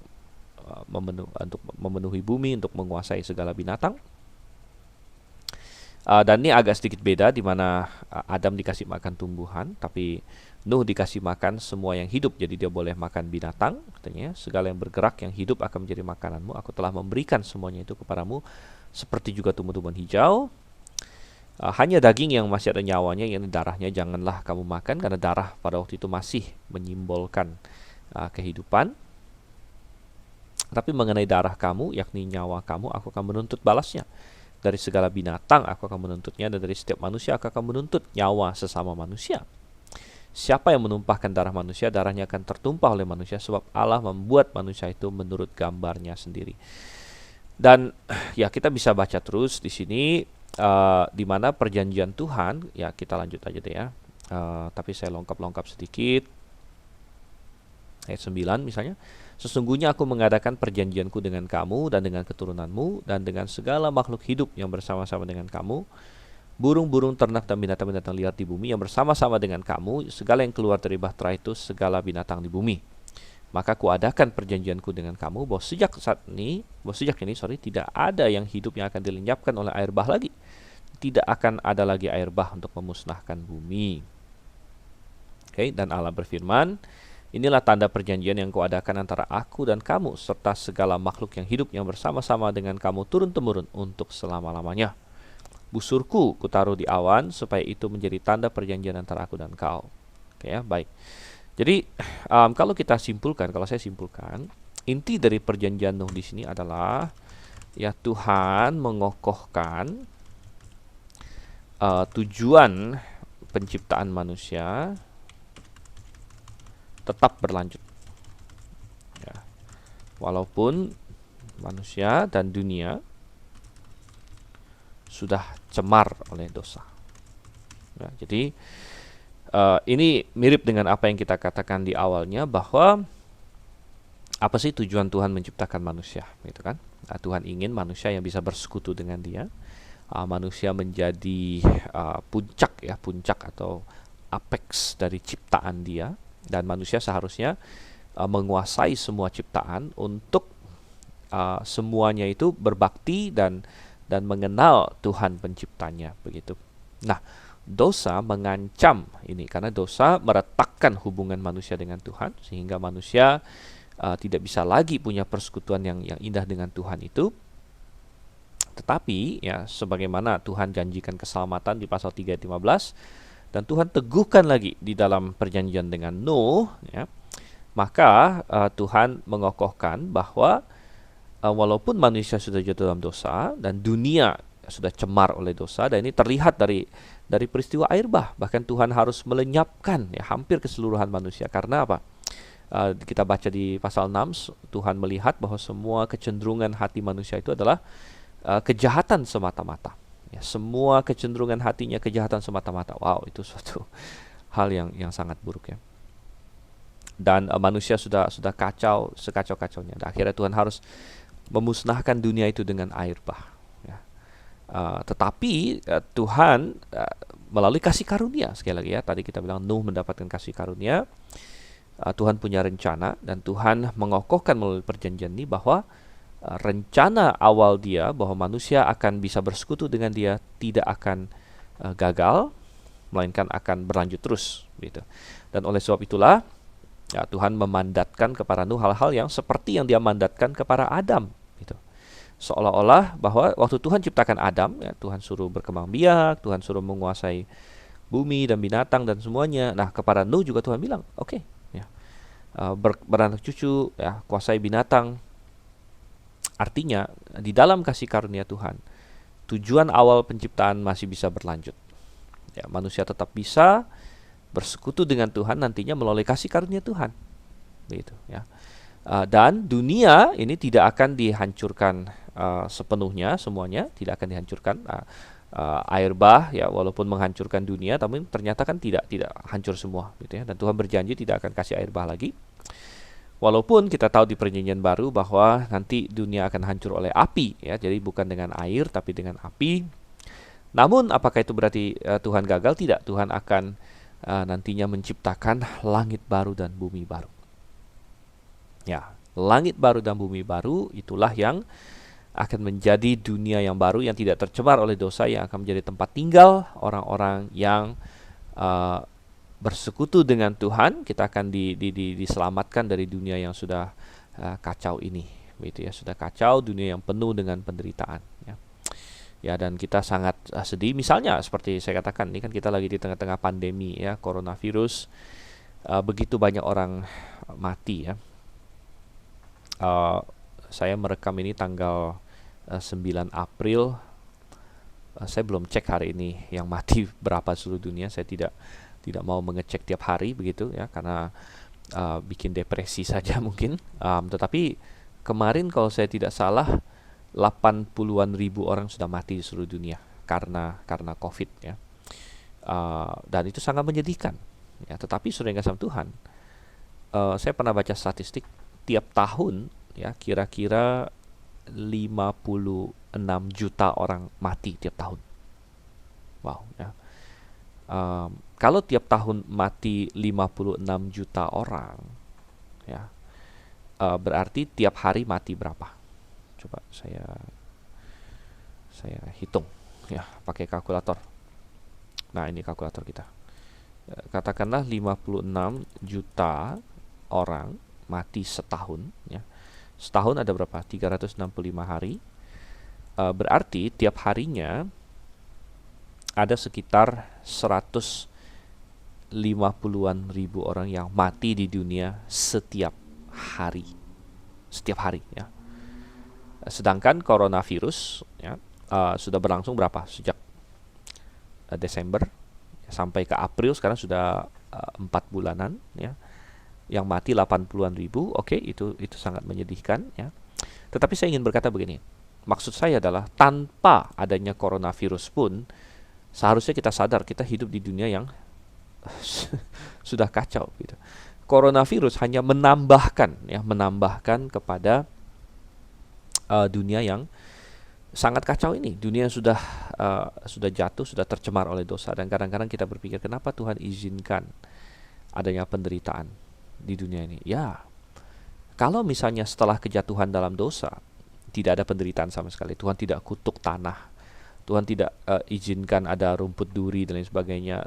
memenuhi bumi, untuk menguasai segala binatang. Dan ini agak sedikit beda di mana Adam dikasih makan tumbuhan, tapi Nuh dikasih makan semua yang hidup. Jadi dia boleh makan binatang, katanya segala yang bergerak yang hidup akan menjadi makananmu. Aku telah memberikan semuanya itu kepadamu, seperti juga tumbuh-tumbuhan hijau. Hanya daging yang masih ada nyawanya, yang darahnya janganlah kamu makan, karena darah pada waktu itu masih menyimbolkan kehidupan. Tapi mengenai darah kamu, yakni nyawa kamu, aku akan menuntut balasnya. Dari segala binatang aku akan menuntutnya, dan dari setiap manusia aku akan menuntut nyawa sesama manusia. Siapa yang menumpahkan darah manusia, darahnya akan tertumpah oleh manusia, sebab Allah membuat manusia itu menurut gambarnya sendiri. Dan ya kita bisa baca terus di sini di mana perjanjian Tuhan, ya kita lanjut aja deh ya. Tapi saya lengkap sedikit. Ayat 9 misalnya, sesungguhnya aku mengadakan perjanjianku dengan kamu dan dengan keturunanmu dan dengan segala makhluk hidup yang bersama-sama dengan kamu, burung-burung, ternak dan binatang-binatang liar di bumi yang bersama-sama dengan kamu, segala yang keluar dari bahtera itu, segala binatang di bumi. Maka kuadakan perjanjianku dengan kamu bahwa sejak ini tidak ada yang hidup yang akan dilenyapkan oleh air bah lagi. Tidak akan ada lagi air bah untuk memusnahkan bumi. Oke, dan Allah berfirman, inilah tanda perjanjian yang kuadakan antara aku dan kamu serta segala makhluk yang hidup yang bersama-sama dengan kamu turun-temurun untuk selama-lamanya. Busurku kutaruh di awan supaya itu menjadi tanda perjanjian antara aku dan kau. Oke ya, baik. Jadi kalau saya simpulkan, inti dari perjanjian Nuh di sini adalah ya Tuhan mengokohkan tujuan penciptaan manusia tetap berlanjut. Ya. Walaupun manusia dan dunia sudah cemar oleh dosa. Ya, jadi ini mirip dengan apa yang kita katakan di awalnya, bahwa apa sih tujuan Tuhan menciptakan manusia, gitu kan? Nah, Tuhan ingin manusia yang bisa bersekutu dengan Dia, manusia menjadi puncak atau apex dari ciptaan Dia, dan manusia seharusnya menguasai semua ciptaan untuk semuanya itu berbakti dan mengenal Tuhan penciptanya, begitu. Nah, dosa mengancam ini karena dosa meretakkan hubungan manusia dengan Tuhan, sehingga manusia tidak bisa lagi punya persekutuan yang indah dengan Tuhan itu. Tetapi ya sebagaimana Tuhan janjikan keselamatan di pasal 3 ayat 15, dan Tuhan teguhkan lagi di dalam perjanjian dengan Nuh, ya, maka Tuhan mengokohkan bahwa walaupun manusia sudah jatuh dalam dosa dan dunia sudah cemar oleh dosa, dan ini terlihat dari peristiwa air bah, bahkan Tuhan harus melenyapkan ya hampir keseluruhan manusia. Karena apa? Kita baca di pasal 6, Tuhan melihat bahwa semua kecenderungan hati manusia itu adalah kejahatan semata-mata. Ya, semua kecenderungan hatinya kejahatan semata-mata. Wow, itu suatu hal yang sangat buruk ya. Dan manusia sudah kacau, sekacau-kacaunya. Dan akhirnya Tuhan harus memusnahkan dunia itu dengan air bah. Ya. Tetapi Tuhan melalui kasih karunia, sekali lagi ya, tadi kita bilang Nuh mendapatkan kasih karunia. Tuhan punya rencana, dan Tuhan mengokohkan melalui perjanjian ini bahwa rencana awal Dia bahwa manusia akan bisa bersekutu dengan Dia tidak akan gagal, melainkan akan berlanjut terus, gitu. Dan oleh sebab itulah ya, Tuhan memandatkan kepada Nuh hal-hal yang seperti yang Dia mandatkan kepada Adam, gitu. Seolah-olah bahwa waktu Tuhan ciptakan Adam, ya, Tuhan suruh berkembang biak, Tuhan suruh menguasai bumi dan binatang dan semuanya. Nah, kepada Nuh juga Tuhan bilang, oke, ya, beranak cucu, ya, kuasai binatang. Artinya di dalam kasih karunia Tuhan, tujuan awal penciptaan masih bisa berlanjut. Ya, manusia tetap bisa bersekutu dengan Tuhan nantinya melalui kasih karunia Tuhan, begitu ya. Dan dunia ini tidak akan dihancurkan sepenuhnya, semuanya tidak akan dihancurkan. air bah ya, walaupun menghancurkan dunia, tapi ternyata kan tidak hancur semua gitu ya. Dan Tuhan berjanji tidak akan kasih air bah lagi. Walaupun kita tahu di perjanjian baru bahwa nanti dunia akan hancur oleh api ya, jadi bukan dengan air tapi dengan api. Namun apakah itu berarti Tuhan gagal? Tidak. Tuhan akan nantinya menciptakan langit baru dan bumi baru. Ya, langit baru dan bumi baru itulah yang akan menjadi dunia yang baru yang tidak tercemar oleh dosa, yang akan menjadi tempat tinggal orang-orang yang uh, bersekutu dengan Tuhan. Kita akan diselamatkan dari dunia yang sudah kacau ini, begitu ya, sudah kacau, dunia yang penuh dengan penderitaan. Ya, ya dan kita sangat sedih. Misalnya seperti saya katakan, ini kan kita lagi di tengah-tengah pandemi ya, coronavirus, begitu banyak orang mati ya. Saya merekam ini tanggal 9 April. Saya belum cek hari ini yang mati berapa seluruh dunia. Saya tidak mau mengecek tiap hari begitu ya, karena bikin depresi saja mungkin. Tetapi kemarin kalau saya tidak salah 80-an ribu orang sudah mati di seluruh dunia karena COVID ya. Dan itu sangat menyedihkan ya. Tetapi saudara yang kasih Tuhan, saya pernah baca statistik tiap tahun ya, kira-kira 56 juta orang mati tiap tahun. Wow ya. Kalau tiap tahun mati 56 juta orang ya, berarti tiap hari mati berapa? Coba saya hitung ya pakai kalkulator. Nah, ini kalkulator kita. Katakanlah 56 juta orang mati setahun ya. Setahun ada berapa? 365 hari. Berarti tiap harinya ada sekitar 150-an ribu orang yang mati di dunia setiap hari. Setiap hari ya. Sedangkan coronavirus ya, sudah berlangsung berapa? Sejak Desember sampai ke April, sekarang sudah 4 bulanan ya. Yang mati 80-an ribu. Oke, itu sangat menyedihkan ya. Tetapi saya ingin berkata begini. Maksud saya adalah tanpa adanya coronavirus pun seharusnya kita sadar kita hidup di dunia yang sudah kacau gitu. Coronavirus hanya menambahkan kepada dunia yang sangat kacau ini, dunia yang sudah jatuh, sudah tercemar oleh dosa. Dan kadang-kadang kita berpikir, kenapa Tuhan izinkan adanya penderitaan di dunia ini? Ya, kalau misalnya setelah kejatuhan dalam dosa tidak ada penderitaan sama sekali, Tuhan tidak kutuk tanah, Tuhan tidak izinkan ada rumput duri dan lain sebagainya,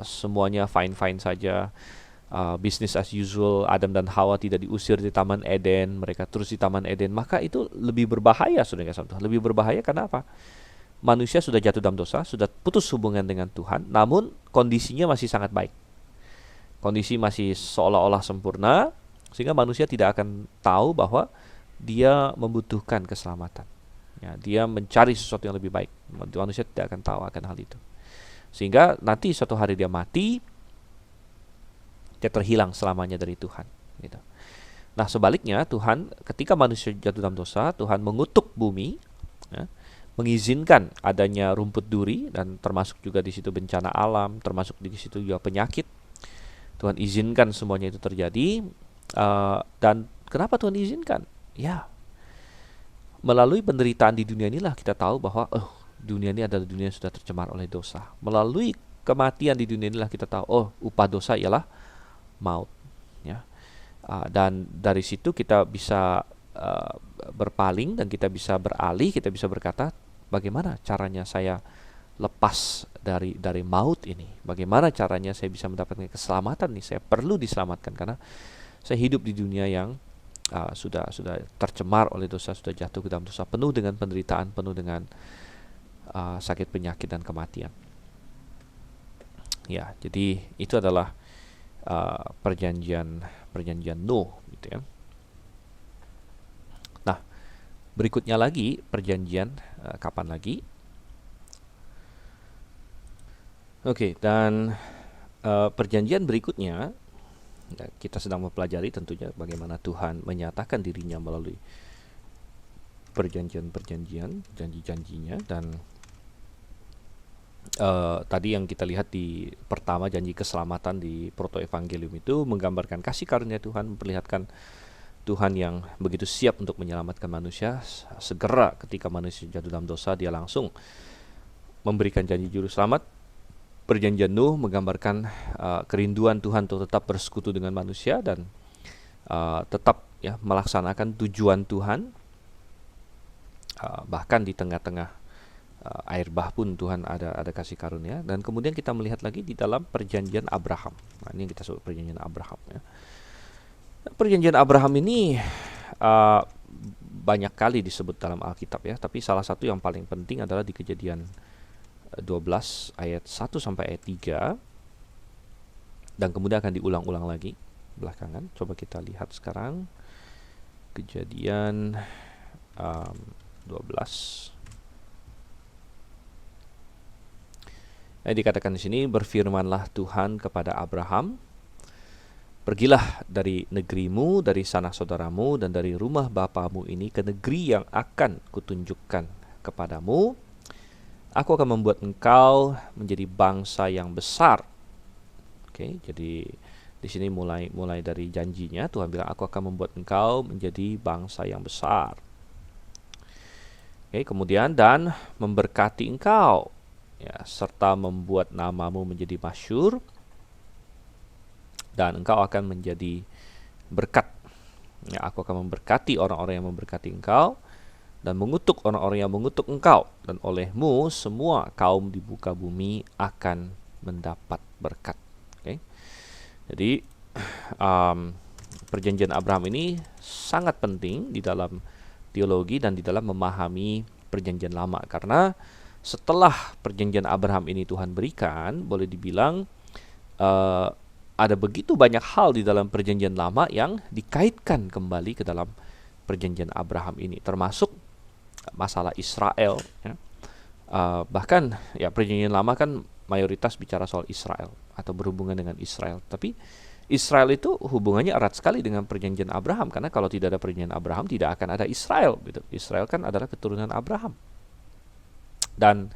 semuanya fine-fine saja, business as usual, Adam dan Hawa tidak diusir di Taman Eden, mereka terus di Taman Eden, maka itu lebih berbahaya, saudara kasih Tuhan. Lebih berbahaya karena apa? Manusia sudah jatuh dalam dosa, sudah putus hubungan dengan Tuhan, namun kondisinya masih sangat baik. Kondisi masih seolah-olah sempurna, sehingga manusia tidak akan tahu bahwa dia membutuhkan keselamatan. Ya, dia mencari sesuatu yang lebih baik. Manusia tidak akan tahu akan hal itu. Sehingga nanti suatu hari dia mati, dia terhilang selamanya dari Tuhan. Gitu. Nah, sebaliknya Tuhan ketika manusia jatuh dalam dosa, Tuhan mengutuk bumi, ya, mengizinkan adanya rumput duri, dan termasuk juga di situ bencana alam, termasuk di situ juga penyakit. Tuhan izinkan semuanya itu terjadi. Dan kenapa Tuhan izinkan? Ya, melalui penderitaan di dunia inilah kita tahu bahwa dunia ini adalah dunia yang sudah tercemar oleh dosa. Melalui kematian di dunia inilah kita tahu upah dosa ialah maut. Ya, dan dari situ kita bisa berpaling dan kita bisa beralih, kita bisa berkata, bagaimana caranya saya lepas dari maut ini? Bagaimana caranya saya bisa mendapatkan keselamatan nih? Saya perlu diselamatkan karena saya hidup di dunia yang sudah tercemar oleh dosa, sudah jatuh ke dalam dosa, penuh dengan penderitaan, penuh dengan sakit, penyakit, dan kematian. Ya, jadi itu adalah perjanjian Nuh, gitu ya. Nah, berikutnya lagi perjanjian kapan lagi? Oke, dan perjanjian berikutnya kita sedang mempelajari tentunya bagaimana Tuhan menyatakan dirinya melalui perjanjian-perjanjian, janji-janjinya, dan tadi yang kita lihat di pertama janji keselamatan di protoevangelium itu menggambarkan kasih karunia Tuhan, memperlihatkan Tuhan yang begitu siap untuk menyelamatkan manusia. Segera ketika manusia jatuh dalam dosa, dia langsung memberikan janji juru selamat. Perjanjian Nuh menggambarkan kerinduan Tuhan untuk tetap bersekutu dengan manusia dan tetap ya melaksanakan tujuan Tuhan. Bahkan di tengah-tengah air bah pun Tuhan ada kasih karunia. Dan kemudian kita melihat lagi di dalam perjanjian Abraham. Nah, ini yang kita sebut perjanjian Abraham ya. Perjanjian Abraham ini banyak kali disebut dalam Alkitab ya, tapi salah satu yang paling penting adalah di Kejadian 12 ayat 1 sampai ayat 3, dan kemudian akan diulang-ulang lagi belakangan. Coba kita lihat sekarang Kejadian 12. Dikatakan di sini, berfirmanlah Tuhan kepada Abraham, pergilah dari negerimu, dari sanak saudaramu, dan dari rumah bapamu ini ke negeri yang akan kutunjukkan kepadamu. Aku akan membuat engkau menjadi bangsa yang besar. Oke, jadi di sini mulai dari janjinya, Tuhan bilang, aku akan membuat engkau menjadi bangsa yang besar. Oke, kemudian dan memberkati engkau, ya, serta membuat namamu menjadi masyhur, dan engkau akan menjadi berkat. Ya, aku akan memberkati orang-orang yang memberkati engkau, dan mengutuk orang-orang yang mengutuk engkau, dan olehmu semua kaum di muka bumi akan mendapat berkat. Okay? Jadi perjanjian Abraham ini sangat penting di dalam teologi dan di dalam memahami perjanjian lama, karena setelah perjanjian Abraham ini Tuhan berikan, boleh dibilang ada begitu banyak hal di dalam perjanjian lama yang dikaitkan kembali ke dalam perjanjian Abraham ini, termasuk masalah Israel ya. Bahkan ya perjanjian lama kan mayoritas bicara soal Israel atau berhubungan dengan Israel, tapi Israel itu hubungannya erat sekali dengan perjanjian Abraham, karena kalau tidak ada perjanjian Abraham tidak akan ada Israel gitu. Israel kan adalah keturunan Abraham. Dan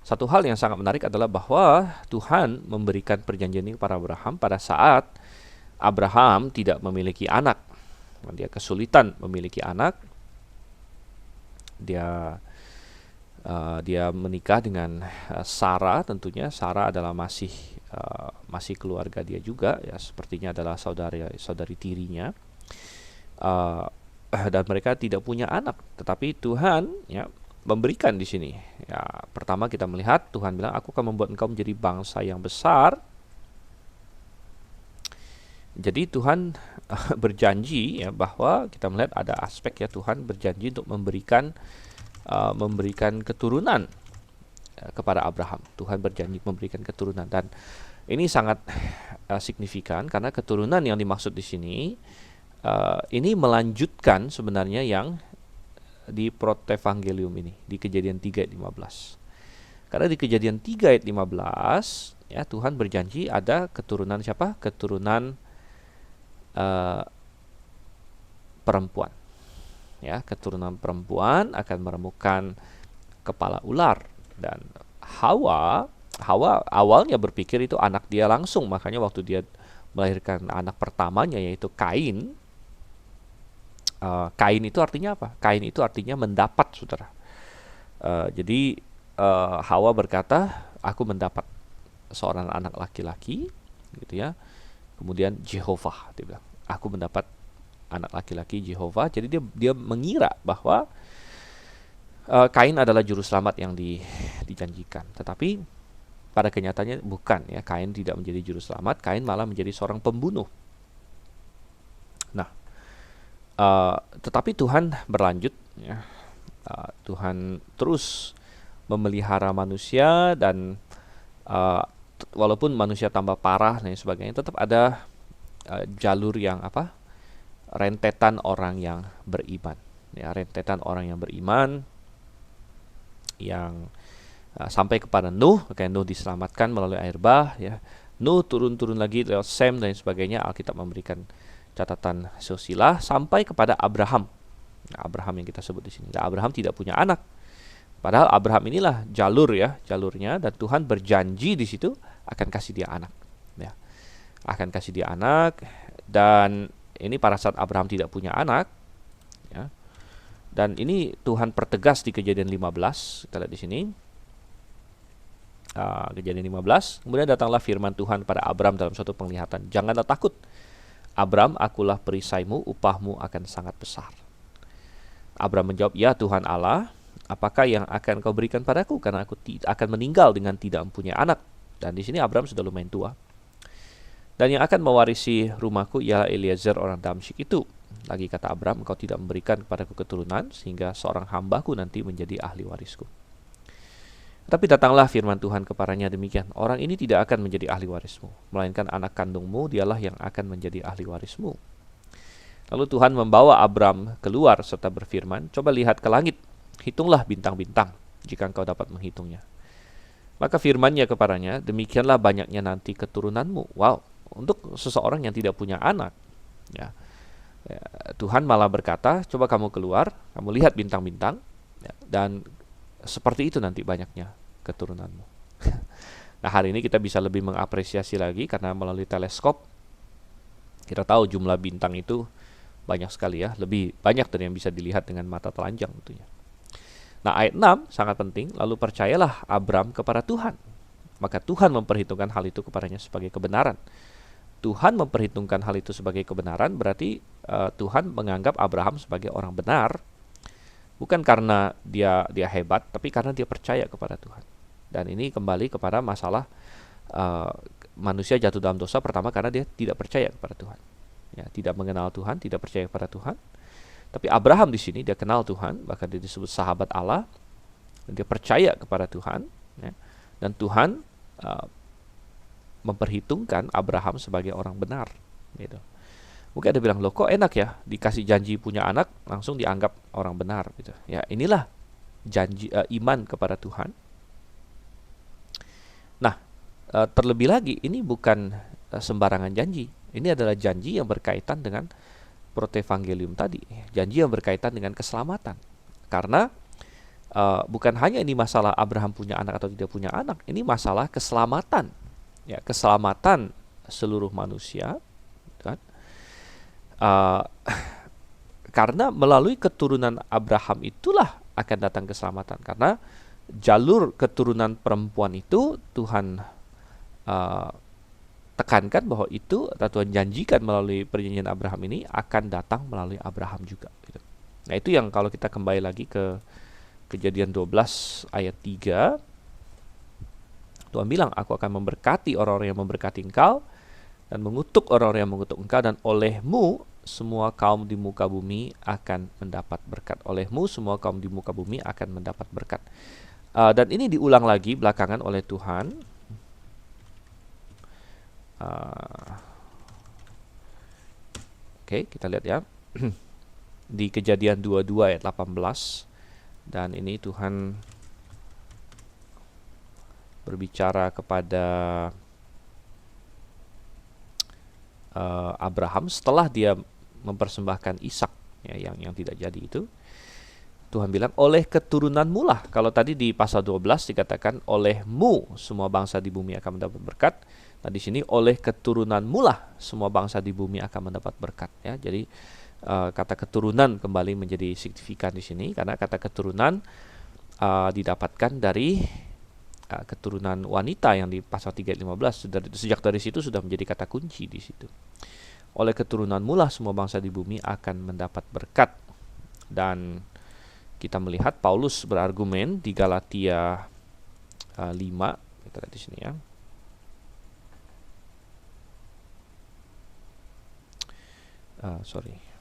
satu hal yang sangat menarik adalah bahwa Tuhan memberikan perjanjian ini kepada Abraham pada saat Abraham tidak memiliki anak. Dia kesulitan memiliki anak. Dia menikah dengan Sarah, tentunya Sarah adalah masih keluarga dia juga ya, sepertinya adalah saudari tirinya. Dan mereka tidak punya anak, tetapi Tuhan ya memberikan di sini. Ya, pertama kita melihat Tuhan bilang, aku akan membuat engkau menjadi bangsa yang besar. Jadi Tuhan berjanji ya, bahwa kita melihat ada aspek ya, Tuhan berjanji untuk memberikan keturunan kepada Abraham. Tuhan berjanji memberikan keturunan, dan ini sangat signifikan karena keturunan yang dimaksud di sini ini melanjutkan sebenarnya yang di Protevangelium ini, di Kejadian 3 ayat 15. Karena di Kejadian 3 ayat 15 ya, Tuhan berjanji ada keturunan siapa? Keturunan perempuan. Ya, keturunan perempuan akan meremukkan kepala ular, dan Hawa awalnya berpikir itu anak dia langsung, makanya waktu dia melahirkan anak pertamanya yaitu Kain. Kain itu artinya apa? Kain itu artinya mendapat, saudara. Jadi Hawa berkata, aku mendapat seorang anak laki-laki, gitu ya. Kemudian Jehovah, dia bilang, aku mendapat anak laki-laki Jehovah. Jadi dia mengira bahwa Kain adalah juru selamat yang dijanjikan. Tetapi pada kenyataannya bukan ya, Kain tidak menjadi juru selamat, Kain malah menjadi seorang pembunuh. Nah, tetapi Tuhan berlanjut ya. Tuhan terus memelihara manusia, dan walaupun manusia tambah parah dan sebagainya, tetap ada jalur yang rentetan orang yang beriman ya, rentetan orang yang beriman yang sampai kepada Nuh. Kayak Nuh diselamatkan melalui air bah ya, Nuh turun lagi lewat Sem dan sebagainya. Alkitab memberikan catatan silsilah sampai kepada Abraham. Nah, Abraham yang kita sebut di sini. Nah, Abraham tidak punya anak, Padahal Abraham inilah jalurnya, dan Tuhan berjanji di situ akan kasih dia anak, ya, akan kasih dia anak. Dan ini pada saat Abraham tidak punya anak, ya. Dan ini Tuhan pertegas di Kejadian 15, kita lihat di sini. Kejadian 15, kemudian datanglah firman Tuhan pada Abraham dalam suatu penglihatan, janganlah takut, Abraham, akulah perisaimu, upahmu akan sangat besar. Abraham menjawab, ya Tuhan Allah, apakah yang akan kau berikan padaku, karena aku akan meninggal dengan tidak mempunyai anak. Dan di sini Abraham sudah lumayan tua. Dan yang akan mewarisi rumahku ialah Eliezer orang Damsyik itu. Lagi kata Abraham, engkau tidak memberikan kepadaku keturunan, sehingga seorang hambaku nanti menjadi ahli warisku. Tapi datanglah firman Tuhan kepadanya demikian, orang ini tidak akan menjadi ahli warismu, melainkan anak kandungmu dialah yang akan menjadi ahli warismu. Lalu Tuhan membawa Abraham keluar serta berfirman, coba lihat ke langit, hitunglah bintang-bintang, jika engkau dapat menghitungnya. Maka firman-Nya kepadanya, demikianlah banyaknya nanti keturunanmu. Wow, untuk seseorang yang tidak punya anak, ya, Tuhan malah berkata, coba kamu keluar, kamu lihat bintang-bintang, ya, dan seperti itu nanti banyaknya keturunanmu. Nah, hari ini kita bisa lebih mengapresiasi lagi karena melalui teleskop kita tahu jumlah bintang itu banyak sekali, ya, lebih banyak dari yang bisa dilihat dengan mata telanjang tentunya. Nah, ayat 6 sangat penting, lalu percayalah Abram kepada Tuhan, maka Tuhan memperhitungkan hal itu kepadanya sebagai kebenaran. Tuhan memperhitungkan hal itu sebagai kebenaran berarti Tuhan menganggap Abraham sebagai orang benar, bukan karena dia hebat, tapi karena dia percaya kepada Tuhan. Dan ini kembali kepada masalah manusia jatuh dalam dosa pertama karena dia tidak percaya kepada Tuhan. Ya, tidak mengenal Tuhan, tidak percaya kepada Tuhan. Tapi Abraham di sini dia kenal Tuhan, bahkan dia disebut sahabat Allah. Dan dia percaya kepada Tuhan, ya, dan Tuhan memperhitungkan Abraham sebagai orang benar, gitu. Mungkin ada bilang, loh kok enak ya dikasih janji punya anak langsung dianggap orang benar gitu. Ya, inilah janji iman kepada Tuhan. Nah, terlebih lagi ini bukan sembarangan janji. Ini adalah janji yang berkaitan dengan protevangelium tadi, janji yang berkaitan dengan keselamatan. Karena bukan hanya ini masalah Abraham punya anak atau tidak punya anak, ini masalah keselamatan. Ya, keselamatan seluruh manusia, kan? Karena melalui keturunan Abraham itulah akan datang keselamatan. Karena jalur keturunan perempuan itu Tuhan tekankan bahwa itu, atau Tuhan janjikan melalui perjanjian Abraham ini akan datang melalui Abraham juga, gitu. Nah, itu yang kalau kita kembali lagi ke Kejadian 12 ayat 3, Tuhan bilang, aku akan memberkati orang-orang yang memberkati engkau dan mengutuk orang-orang yang mengutuk engkau, dan olehmu semua kaum di muka bumi akan mendapat berkat. Olehmu semua kaum di muka bumi akan mendapat berkat. Dan ini diulang lagi belakangan oleh Tuhan. Oke, kita lihat ya. Di Kejadian 22 ayat 18. Dan ini Tuhan berbicara kepada Abraham setelah dia mempersembahkan Ishak, ya, yang tidak jadi itu. Tuhan bilang, oleh keturunanmu lah. Kalau tadi di pasal 12 dikatakan olehmu semua bangsa di bumi akan mendapat berkat. Nah, di sini oleh keturunanmu lah semua bangsa di bumi akan mendapat berkat, ya. Jadi kata keturunan kembali menjadi signifikan di sini karena kata keturunan didapatkan dari keturunan wanita yang di pasal 3:15. Sejak dari situ sudah menjadi kata kunci di situ. Oleh keturunanmu lah semua bangsa di bumi akan mendapat berkat. Dan kita melihat Paulus berargumen di Galatia 5, kita lihat di sini ya.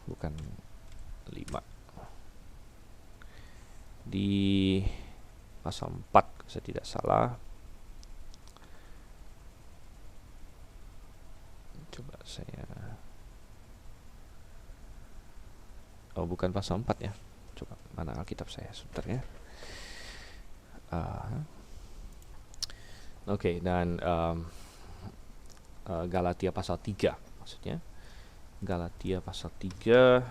Bukan 5. Di pasal 4 saya tidak salah. Coba saya bukan pasal 4 ya. Coba mana Alkitab saya sebentar ya. Oke, dan Galatia pasal 3 maksudnya. Galatia pasal 3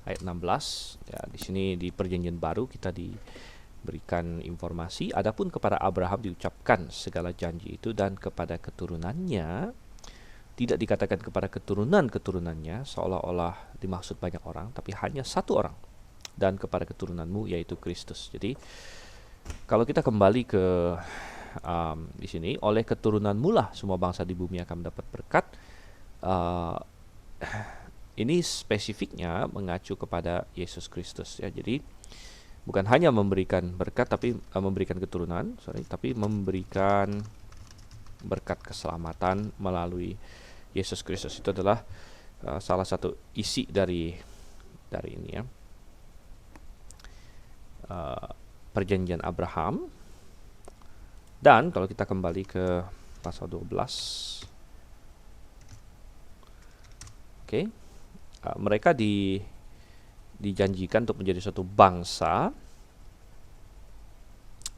ayat 16. Ya, di sini di Perjanjian Baru kita diberikan informasi, adapun kepada Abraham diucapkan segala janji itu dan kepada keturunannya. Tidak dikatakan kepada keturunan-keturunannya seolah-olah dimaksud banyak orang, tapi hanya satu orang, dan kepada keturunanmu yaitu Kristus. Jadi kalau kita kembali ke di sini, oleh keturunanmu lah semua bangsa di bumi akan mendapat berkat. Uh, ini spesifiknya mengacu kepada Yesus Kristus ya. Jadi bukan hanya memberikan berkat, tapi memberikan keturunan, tapi memberikan berkat keselamatan melalui Yesus Kristus. Itu adalah salah satu isi dari ini ya. Perjanjian Abraham. Dan kalau kita kembali ke pasal 12, oke, mereka dijanjikan untuk menjadi suatu bangsa,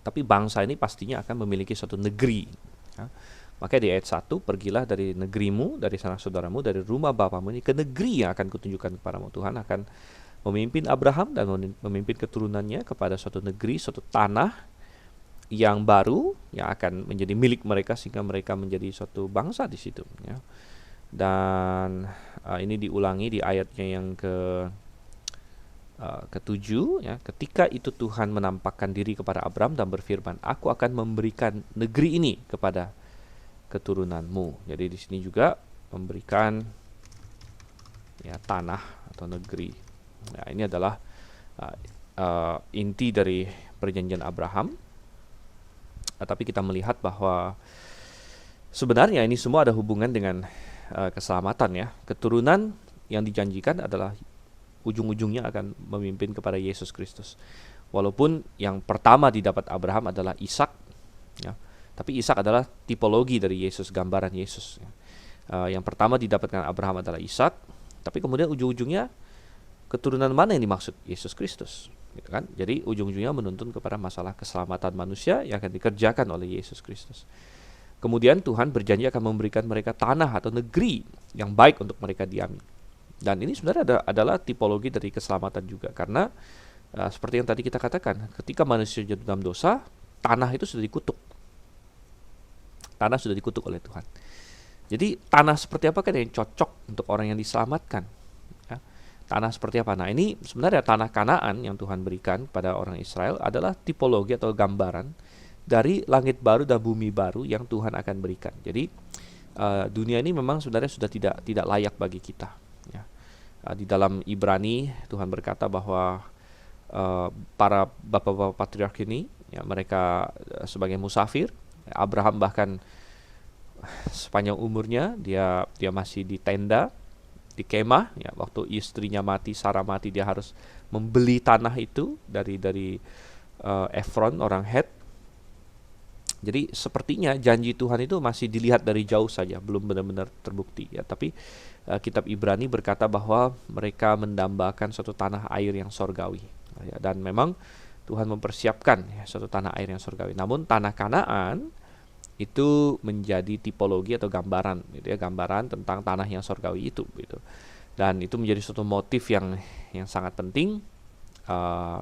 tapi bangsa ini pastinya akan memiliki suatu negeri ya. Makanya di ayat 1, pergilah dari negerimu, dari sanak saudaramu, dari rumah bapamu ini ke negeri yang akan kutunjukkan kepadamu. Tuhan akan memimpin Abraham dan memimpin keturunannya kepada suatu negeri, suatu tanah yang baru yang akan menjadi milik mereka, sehingga mereka menjadi suatu bangsa di situ ya. Dan ini diulangi di ayatnya yang ke-7 ya. Ketika itu Tuhan menampakkan diri kepada Abraham dan berfirman, aku akan memberikan negeri ini kepada keturunanmu. Jadi di sini juga memberikan ya tanah atau negeri. Nah, ini adalah inti dari perjanjian Abraham. Tapi kita melihat bahwa sebenarnya ini semua ada hubungan dengan keselamatan ya. Keturunan yang dijanjikan adalah ujung-ujungnya akan memimpin kepada Yesus Kristus. Walaupun yang pertama didapat Abraham adalah Ishak ya. Tapi Ishak adalah tipologi dari Yesus, gambaran Yesus ya. Yang pertama didapatkan Abraham adalah Ishak, tapi kemudian ujung-ujungnya keturunan mana yang dimaksud? Yesus Kristus. Gitu kan? Jadi ujung-ujungnya menuntun kepada masalah keselamatan manusia yang akan dikerjakan oleh Yesus Kristus. Kemudian Tuhan berjanji akan memberikan mereka tanah atau negeri yang baik untuk mereka diami. Dan ini sebenarnya adalah tipologi dari keselamatan juga, karena seperti yang tadi kita katakan, ketika manusia jatuh dalam dosa, tanah itu sudah dikutuk. Tanah sudah dikutuk oleh Tuhan. Jadi tanah seperti apa kan yang cocok untuk orang yang diselamatkan? Tanah seperti apa? Nah, ini sebenarnya tanah Kanaan yang Tuhan berikan kepada orang Israel adalah tipologi atau gambaran dari langit baru dan bumi baru yang Tuhan akan berikan. Jadi dunia ini memang sebenarnya sudah tidak layak bagi kita ya. Di dalam Ibrani Tuhan berkata bahwa para bapak-bapak patriark ini ya, mereka sebagai musafir. Abraham bahkan sepanjang umurnya dia masih di tenda, di kemah ya. Waktu istrinya mati, Sarah mati, dia harus membeli tanah itu dari Efron orang Het. Jadi sepertinya janji Tuhan itu masih dilihat dari jauh saja, belum benar-benar terbukti ya. Tapi kitab Ibrani berkata bahwa mereka mendambakan suatu tanah air yang sorgawi ya. Dan memang Tuhan mempersiapkan ya, suatu tanah air yang sorgawi. Namun tanah Kanaan itu menjadi tipologi atau gambaran gitu ya, gambaran tentang tanah yang sorgawi itu gitu. Dan itu menjadi suatu motif yang sangat penting,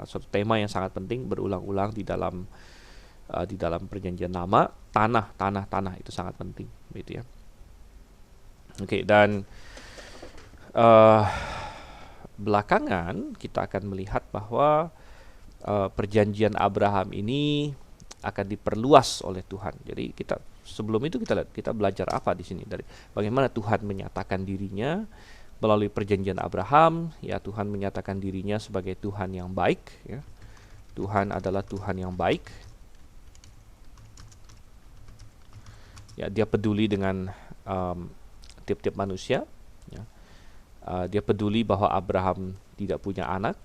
suatu tema yang sangat penting berulang-ulang di dalam perjanjian lama. Tanah itu sangat penting gitu ya. Oke, dan belakangan kita akan melihat bahwa perjanjian Abraham ini akan diperluas oleh Tuhan. Jadi sebelum itu kita belajar apa di sini, dari bagaimana Tuhan menyatakan dirinya melalui perjanjian Abraham ya. Tuhan menyatakan dirinya sebagai Tuhan yang baik ya. Tuhan adalah Tuhan yang baik ya. Dia peduli dengan tiap-tiap manusia ya. Dia peduli bahwa Abraham tidak punya anak.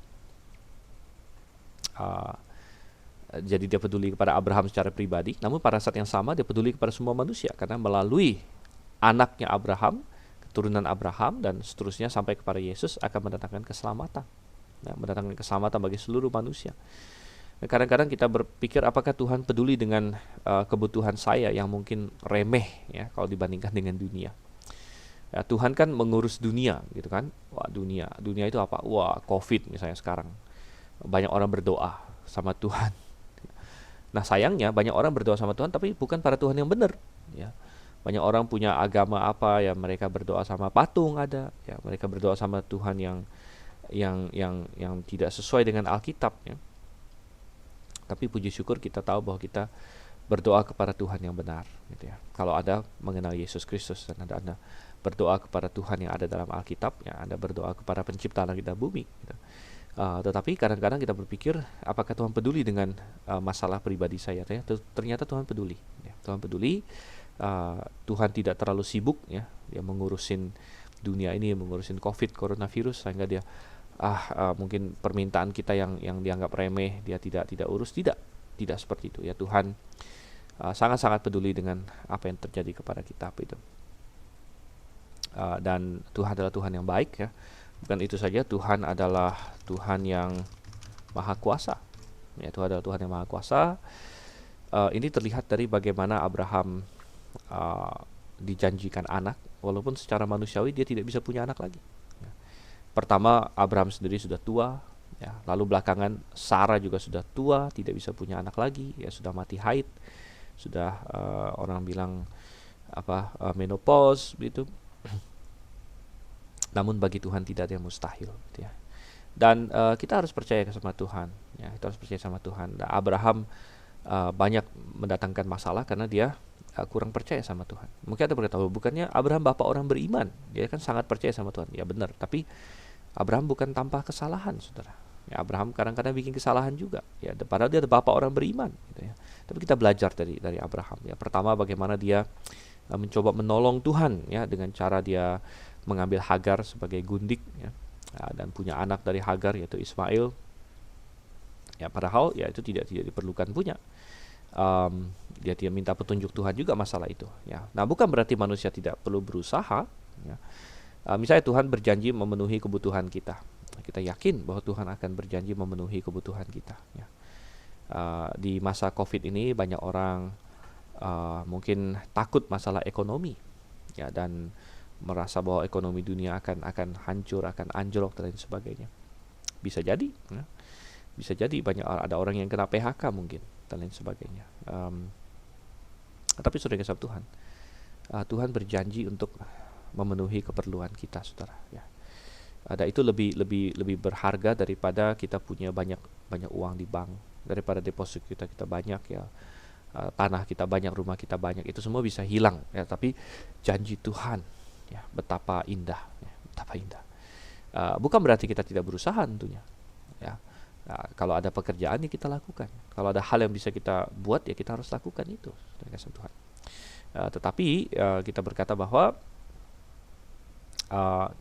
Jadi dia peduli kepada Abraham secara pribadi, namun pada saat yang sama dia peduli kepada semua manusia, karena melalui anaknya Abraham, keturunan Abraham dan seterusnya sampai kepada Yesus akan mendatangkan keselamatan. Mendatangkan keselamatan bagi seluruh manusia. Kadang-kadang kita berpikir apakah Tuhan peduli dengan kebutuhan saya yang mungkin remeh ya kalau dibandingkan dengan dunia. Ya, Tuhan kan mengurus dunia gitu kan. Wah, dunia itu apa? Wah, COVID misalnya sekarang. Banyak orang berdoa sama Tuhan. Nah, sayangnya banyak orang berdoa sama Tuhan tapi bukan pada Tuhan yang benar, ya. Banyak orang punya agama apa ya, mereka berdoa sama patung ada, ya, mereka berdoa sama Tuhan yang tidak sesuai dengan Alkitab, ya. Tapi puji syukur kita tahu bahwa kita berdoa kepada Tuhan yang benar, gitu ya. Kalau Anda mengenal Yesus Kristus dan Anda berdoa kepada Tuhan yang ada dalam Alkitab, ya, Anda berdoa kepada Pencipta langit dan bumi, gitu. Tetapi kadang-kadang kita berpikir, apakah Tuhan peduli dengan masalah pribadi saya? Ternyata Tuhan peduli. Ya. Tuhan peduli. Tuhan tidak terlalu sibuk, ya, dia mengurusin dunia ini, mengurusin COVID, coronavirus, sehingga dia mungkin permintaan kita yang dianggap remeh, dia tidak urus. Tidak seperti itu. Ya, Tuhan sangat-sangat peduli dengan apa yang terjadi kepada kita, itu. Dan Tuhan adalah Tuhan yang baik, ya. Bukan itu saja, Tuhan adalah Tuhan yang Maha Kuasa. Ya, Tuhan adalah Tuhan yang Maha Kuasa. Ini terlihat dari bagaimana Abraham dijanjikan anak, walaupun secara manusiawi dia tidak bisa punya anak lagi. Ya. Pertama, Abraham sendiri sudah tua, ya. Lalu belakangan Sarah juga sudah tua, tidak bisa punya anak lagi, ya, sudah mati haid, sudah orang bilang menopause, begitu. Namun bagi Tuhan tidak ada yang mustahil, gitu ya. Dan kita harus percaya sama Tuhan, ya. Kita harus percaya sama Tuhan. Nah, Abraham banyak mendatangkan masalah karena dia kurang percaya sama Tuhan. Mungkin Anda berkata, bukannya Abraham bapak orang beriman, dia kan sangat percaya sama Tuhan. Ya benar, tapi Abraham bukan tanpa kesalahan, saudara. Ya, Abraham kadang-kadang bikin kesalahan juga. Ya, padahal dia bapak orang beriman, gitu ya. Tapi kita belajar dari Abraham. Ya, pertama bagaimana dia mencoba menolong Tuhan, ya, dengan cara dia mengambil Hagar sebagai gundik, ya, dan punya anak dari Hagar yaitu Ismail. Ya, padahal ya itu tidak diperlukan punya. Dia minta petunjuk Tuhan juga masalah itu, ya. Nah, bukan berarti manusia tidak perlu berusaha, ya. Misalnya Tuhan berjanji memenuhi kebutuhan kita. Kita yakin bahwa Tuhan akan berjanji memenuhi kebutuhan kita, ya. Di masa COVID ini banyak orang mungkin takut masalah ekonomi, ya, dan merasa bahwa ekonomi dunia akan hancur, akan anjlok dan lain sebagainya. Bisa jadi, ya. Bisa jadi ada orang yang kena PHK mungkin dan lain sebagainya. Tapi saudara kasih Tuhan, Tuhan berjanji untuk memenuhi keperluan kita, saudara, ya. Ada itu lebih berharga daripada kita punya banyak uang di bank, daripada deposit kita banyak, ya. Tanah kita banyak, rumah kita banyak, itu semua bisa hilang, ya. Tapi janji Tuhan, ya, betapa indah, ya, betapa indah. Bukan berarti kita tidak berusaha tentunya, ya. Nah, kalau ada pekerjaan ya kita lakukan. Kalau ada hal yang bisa kita buat ya kita harus lakukan itu, dengan kasih Tuhan. Tetapi kita berkata bahwa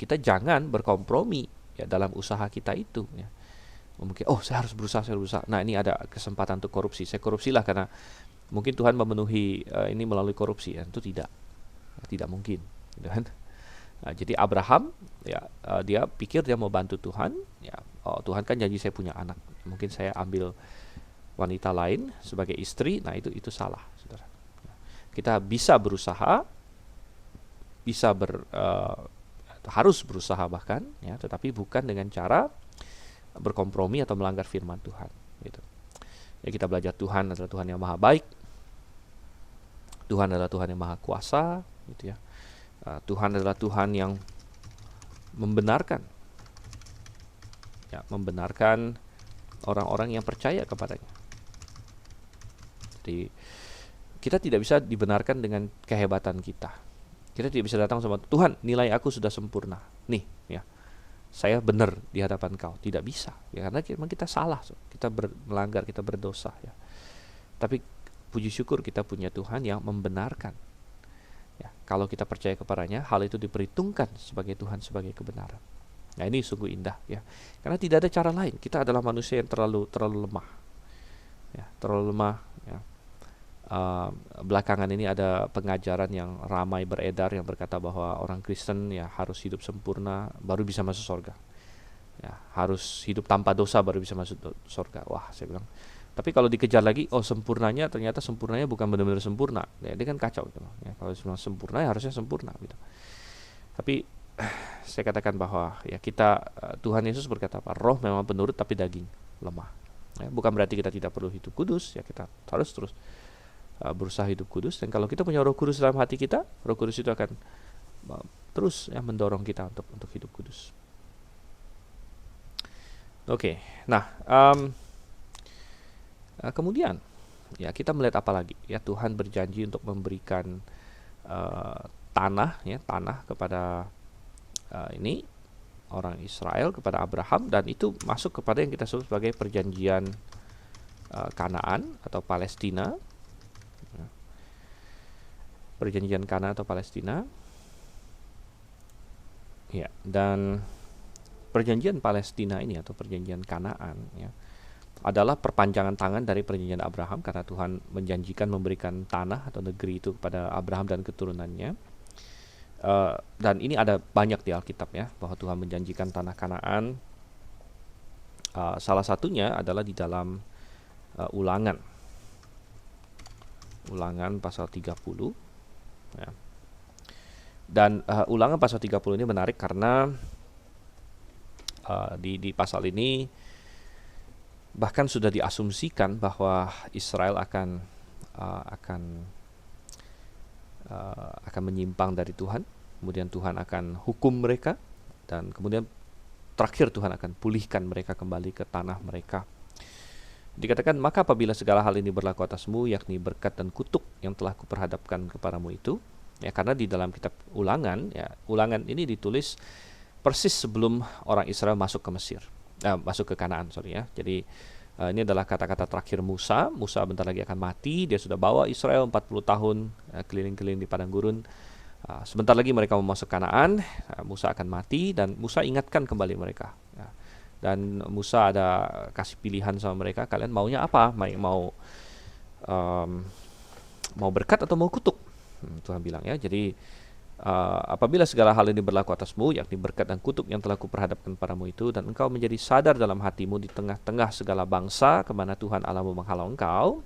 kita jangan berkompromi, ya, dalam usaha kita itu, ya. Mungkin saya harus berusaha. Nah, ini ada kesempatan untuk korupsi. Saya korupsilah karena mungkin Tuhan memenuhi ini melalui korupsi. Ya, itu tidak mungkin, gitu kan? Jadi Abraham, ya, dia pikir dia mau bantu Tuhan, ya. Tuhan kan janji saya punya anak, mungkin saya ambil wanita lain sebagai istri. Nah, itu salah, saudara. Kita bisa berusaha, harus berusaha bahkan, ya, tetapi bukan dengan cara berkompromi atau melanggar firman Tuhan, gitu. Ya, kita belajar Tuhan adalah Tuhan yang maha baik, Tuhan adalah Tuhan yang maha kuasa, gitu ya. Tuhan adalah Tuhan yang membenarkan orang-orang yang percaya kepadanya. Jadi kita tidak bisa dibenarkan dengan kehebatan kita. Kita tidak bisa datang sama Tuhan, nilai aku sudah sempurna, nih, ya, saya benar di hadapan Kau. Tidak bisa, ya, karena memang kita salah, kita melanggar, kita berdosa, ya. Tapi puji syukur kita punya Tuhan yang membenarkan. Ya, kalau kita percaya kepadanya, hal itu diperhitungkan sebagai Tuhan, sebagai kebenaran. Nah, ini sungguh indah, ya, karena tidak ada cara lain. Kita adalah manusia yang terlalu lemah, ya, terlalu lemah, ya. Belakangan ini ada pengajaran yang ramai beredar yang berkata bahwa orang Kristen, ya, harus hidup sempurna baru bisa masuk surga, ya, harus hidup tanpa dosa baru bisa masuk surga. Wah, saya bilang, tapi kalau dikejar lagi, ternyata sempurnanya bukan benar-benar sempurna, ya, dia kan kacau, gitu. Ya, kalau bilang sempurna ya harusnya sempurna, gitu. Tapi saya katakan bahwa ya Tuhan Yesus berkata apa? Roh memang penurut tapi daging lemah. Ya, bukan berarti kita tidak perlu hidup kudus, ya kita harus terus berusaha hidup kudus. Dan kalau kita punya Roh Kudus dalam hati kita, Roh Kudus itu akan terus ya mendorong kita untuk hidup kudus. Oke, nah kemudian ya kita melihat apa lagi? Ya Tuhan berjanji untuk memberikan tanah kepada ini orang Israel, kepada Abraham, dan itu masuk kepada yang kita sebut sebagai perjanjian Kanaan atau Palestina. Perjanjian Kanaan atau Palestina. Ya, dan perjanjian Palestina ini atau perjanjian Kanaan ya adalah perpanjangan tangan dari perjanjian Abraham, karena Tuhan menjanjikan memberikan tanah atau negeri itu kepada Abraham dan keturunannya. Dan ini ada banyak di Alkitab ya, bahwa Tuhan menjanjikan tanah Kanaan. Salah satunya adalah di dalam Ulangan pasal 30 ya. Dan Ulangan pasal 30 ini menarik karena di pasal ini bahkan sudah diasumsikan bahwa Israel akan menyimpang dari Tuhan. Kemudian Tuhan akan hukum mereka, dan kemudian terakhir Tuhan akan pulihkan mereka kembali ke tanah mereka. Dikatakan, maka apabila segala hal ini berlaku atasmu, yakni berkat dan kutuk yang telah kuperhadapkan kepadamu itu, ya, karena di dalam kitab Ulangan, ya, Ulangan ini ditulis persis sebelum orang Israel masuk ke Mesir, masuk ke Kanaan, ya. Jadi ini adalah kata-kata terakhir Musa. Musa bentar lagi akan mati. Dia sudah bawa Israel 40 tahun keliling-keliling di padang gurun. Sebentar lagi mereka mau masuk Kanaan. Musa akan mati dan Musa ingatkan kembali mereka. Dan Musa ada kasih pilihan sama mereka. Kalian maunya apa? Mau berkat atau mau kutuk? Tuhan bilang ya. Jadi apabila segala hal ini berlaku atasmu, yakni berkat dan kutuk yang telah kuperhadapkan padamu itu, dan engkau menjadi sadar dalam hatimu di tengah-tengah segala bangsa kemana Tuhan Allahmu menghalau engkau,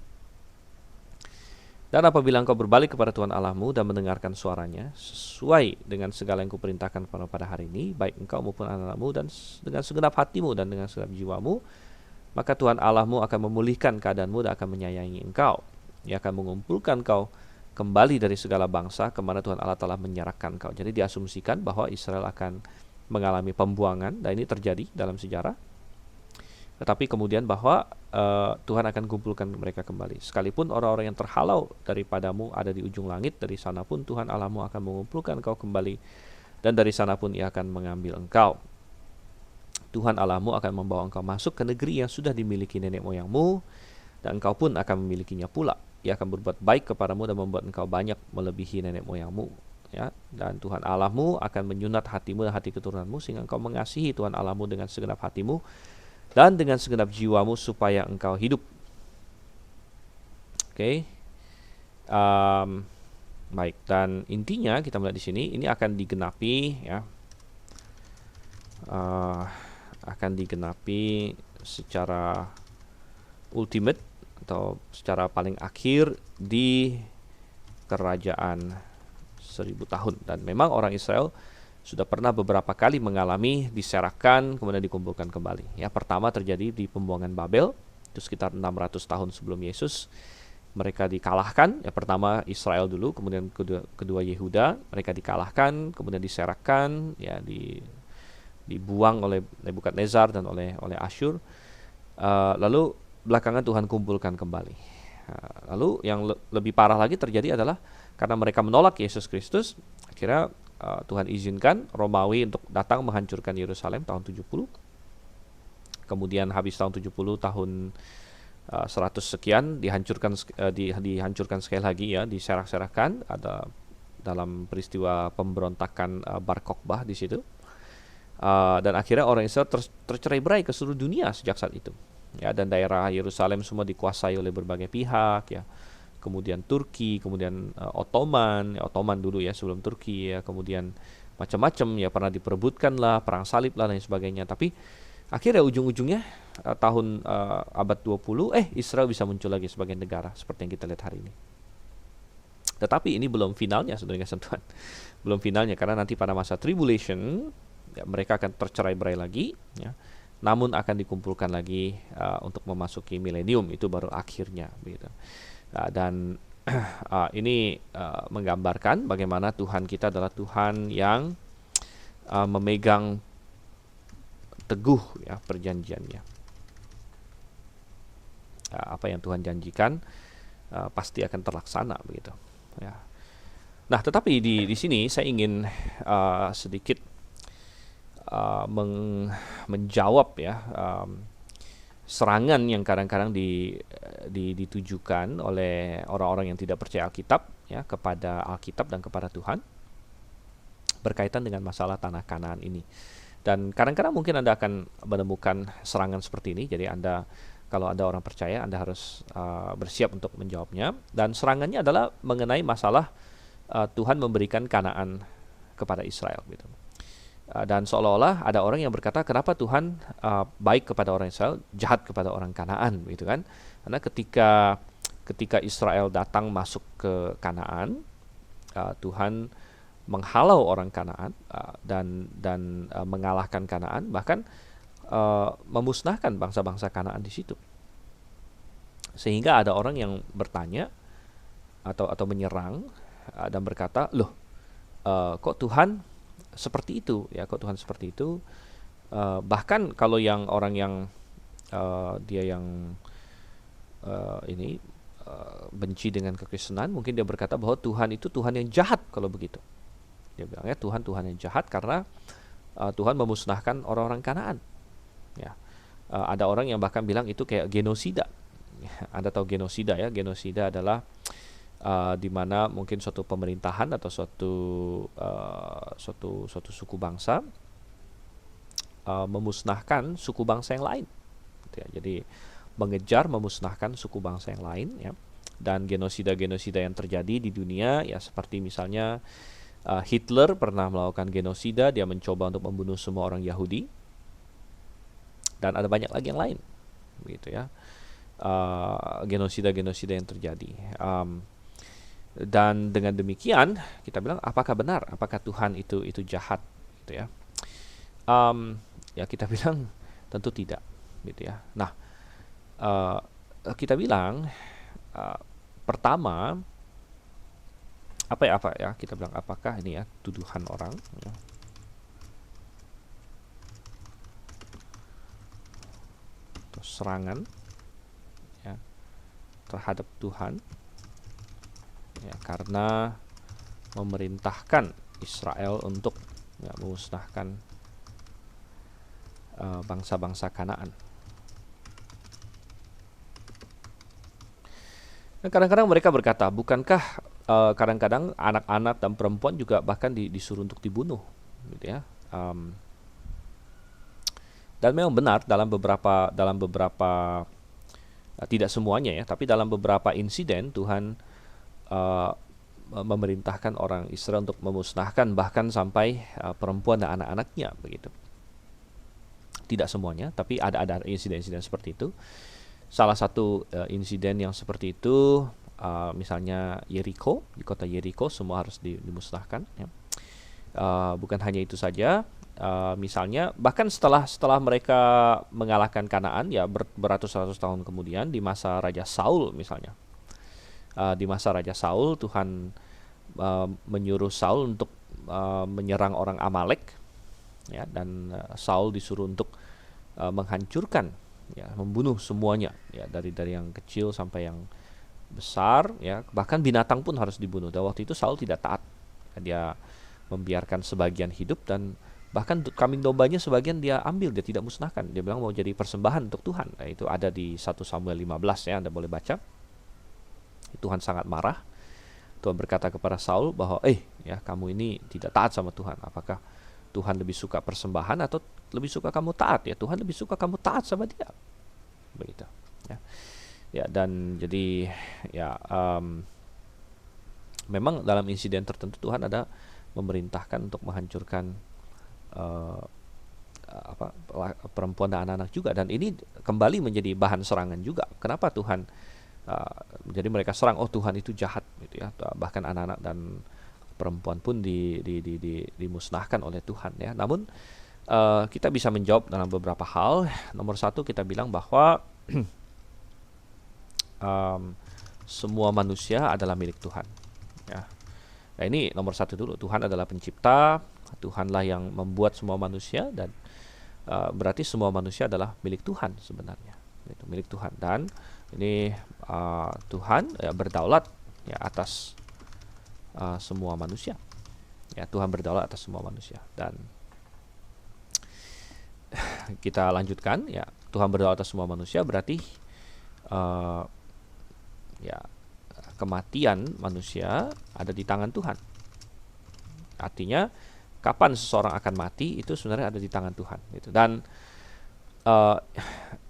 dan apabila engkau berbalik kepada Tuhan Allahmu dan mendengarkan suaranya sesuai dengan segala yang kuperintahkan pada hari ini, baik engkau maupun anak-anakmu, dan dengan segenap hatimu dan dengan segenap jiwamu, maka Tuhan Allahmu akan memulihkan keadaanmu dan akan menyayangi engkau. Ia akan mengumpulkan engkau kembali dari segala bangsa kemana Tuhan Allah telah menyerahkan kau. Jadi diasumsikan bahwa Israel akan mengalami pembuangan, dan ini terjadi dalam sejarah. Tetapi kemudian bahwa Tuhan akan kumpulkan mereka kembali. Sekalipun orang-orang yang terhalau daripadamu ada di ujung langit, dari sana pun Tuhan Allahmu akan mengumpulkan kau kembali, dan dari sana pun Ia akan mengambil engkau. Tuhan Allahmu akan membawa engkau masuk ke negeri yang sudah dimiliki nenek moyangmu, dan engkau pun akan memilikinya pula. Ia akan berbuat baik kepadamu dan membuat engkau banyak melebihi nenek moyangmu, ya. Dan Tuhan Allahmu akan menyunat hatimu dan hati keturunanmu, sehingga engkau mengasihi Tuhan Allahmu dengan segenap hatimu dan dengan segenap jiwamu, supaya engkau hidup. Oke. Baik, dan intinya kita melihat di sini ini akan digenapi ya. Akan digenapi secara ultimate atau secara paling akhir di kerajaan 1000 tahun. Dan memang orang Israel sudah pernah beberapa kali mengalami diserahkan kemudian dikumpulkan kembali. Ya, pertama terjadi di pembuangan Babel, itu sekitar 600 tahun sebelum Yesus. Mereka dikalahkan, ya pertama Israel dulu, kemudian kedua Yehuda, mereka dikalahkan, kemudian diserahkan, ya dibuang oleh Nebukadnezar dan oleh Asyur. Lalu belakangan Tuhan kumpulkan kembali. Lalu yang lebih parah lagi terjadi adalah karena mereka menolak Yesus Kristus, akhirnya Tuhan izinkan Romawi untuk datang menghancurkan Yerusalem tahun 70. Kemudian habis tahun 70, tahun 100 sekian dihancurkan sekali lagi ya, diserah-serahkan. Ada dalam peristiwa pemberontakan Bar Kokhbah di situ. Dan akhirnya orang Israel tercerai-berai ke seluruh dunia sejak saat itu. Ya, dan daerah Yerusalem semua dikuasai oleh berbagai pihak ya. Kemudian Turki, kemudian Ottoman dulu ya sebelum Turki ya, kemudian macam-macam ya, pernah diperebutkan lah, perang salib lah dan sebagainya. Tapi akhirnya ujung-ujungnya tahun abad 20 Israel bisa muncul lagi sebagai negara seperti yang kita lihat hari ini. Tetapi ini belum finalnya, saudara kasih Tuhan. Belum finalnya, karena nanti pada masa tribulation ya, mereka akan tercerai-berai lagi, ya. Namun akan dikumpulkan lagi untuk memasuki milenium, itu baru akhirnya, begitu. Dan ini menggambarkan bagaimana Tuhan kita adalah Tuhan yang memegang teguh ya perjanjiannya. Apa yang Tuhan janjikan pasti akan terlaksana, begitu. Ya. Nah, tetapi di sini saya ingin sedikit menjawab ya serangan yang kadang-kadang ditujukan oleh orang-orang yang tidak percaya Alkitab ya kepada Alkitab dan kepada Tuhan berkaitan dengan masalah tanah Kanaan ini. Dan kadang-kadang mungkin Anda akan menemukan serangan seperti ini. Jadi kalau Anda orang percaya, Anda harus bersiap untuk menjawabnya. Dan serangannya adalah mengenai masalah Tuhan memberikan Kanaan kepada Israel, gitu. Dan seolah-olah ada orang yang berkata, kenapa Tuhan baik kepada orang Israel, jahat kepada orang Kanaan, gitu kan? Karena ketika Israel datang masuk ke Kanaan, Tuhan menghalau orang Kanaan dan mengalahkan Kanaan, bahkan memusnahkan bangsa-bangsa Kanaan di situ. Sehingga ada orang yang bertanya atau menyerang dan berkata, loh, kok Tuhan seperti itu ya? Kok Tuhan seperti itu? Bahkan kalau yang orang yang dia yang benci dengan kekristenan, mungkin dia berkata bahwa Tuhan itu Tuhan yang jahat kalau begitu. Dia bilangnya Tuhan yang jahat karena Tuhan memusnahkan orang-orang Kanaan. Ya, ada orang yang bahkan bilang itu kayak genosida. Anda tahu genosida ya? Genosida adalah di mana mungkin suatu pemerintahan atau suatu suku bangsa memusnahkan suku bangsa yang lain. Ya, jadi mengejar memusnahkan suku bangsa yang lain. Ya. Dan genosida-genosida yang terjadi di dunia ya seperti misalnya Hitler pernah melakukan genosida, dia mencoba untuk membunuh semua orang Yahudi, dan ada banyak lagi yang lain, begitu ya, genosida-genosida yang terjadi. Dan dengan demikian kita bilang, apakah benar? Apakah Tuhan itu jahat, gitu ya? Ya kita bilang tentu tidak, gitu ya. Nah, kita bilang pertama. Apa ya kita bilang, apakah ini ya tuduhan orang ya, atau serangan ya terhadap Tuhan ya karena memerintahkan Israel untuk ya, memusnahkan bangsa-bangsa Kanaan. Dan kadang-kadang mereka berkata, bukankah kadang-kadang anak-anak dan perempuan juga bahkan disuruh untuk dibunuh, gitu ya. Dan memang benar dalam beberapa tidak semuanya ya, tapi dalam beberapa insiden Tuhan memerintahkan orang Israel untuk memusnahkan bahkan sampai perempuan dan anak-anaknya, begitu. Tidak semuanya, tapi ada insiden-insiden seperti itu. Salah satu insiden yang seperti itu misalnya Yeriko, di kota Yeriko semua harus dimusnahkan ya. Bukan hanya itu saja, misalnya bahkan setelah mereka mengalahkan Kanaan ya beratus-ratus tahun kemudian di masa Raja Saul misalnya, di masa Raja Saul Tuhan menyuruh Saul untuk menyerang orang Amalek ya, dan Saul disuruh untuk menghancurkan ya, membunuh semuanya ya, dari yang kecil sampai yang besar ya, bahkan binatang pun harus dibunuh. Dan waktu itu Saul tidak taat, dia membiarkan sebagian hidup dan bahkan kambing dombanya sebagian dia ambil, dia tidak musnahkan. Dia bilang mau jadi persembahan untuk Tuhan. Nah, itu ada di 1 Samuel 15 ya, Anda boleh baca. Tuhan sangat marah. Tuhan berkata kepada Saul bahwa ya kamu ini tidak taat sama Tuhan. Apakah Tuhan lebih suka persembahan atau lebih suka kamu taat? Ya Tuhan lebih suka kamu taat sama Dia, begitu ya. Ya, dan jadi ya memang dalam insiden tertentu Tuhan ada memerintahkan untuk menghancurkan perempuan dan anak-anak juga, dan ini kembali menjadi bahan serangan juga. Kenapa Tuhan Jadi mereka serang, oh Tuhan itu jahat gitu ya. Bahkan anak-anak dan perempuan pun dimusnahkan oleh Tuhan ya. Namun kita bisa menjawab dalam beberapa hal. Nomor satu, kita bilang bahwa semua manusia adalah milik Tuhan ya. Nah, ini nomor satu dulu. Tuhan adalah pencipta, Tuhanlah yang membuat semua manusia, dan berarti semua manusia adalah milik Tuhan sebenarnya. Itu milik Tuhan, dan ini Tuhan berdaulat ya atas semua manusia. Ya, Tuhan berdaulat atas semua manusia. Dan kita lanjutkan ya, Tuhan berdaulat atas semua manusia berarti ya kematian manusia ada di tangan Tuhan. Artinya kapan seseorang akan mati itu sebenarnya ada di tangan Tuhan gitu. Dan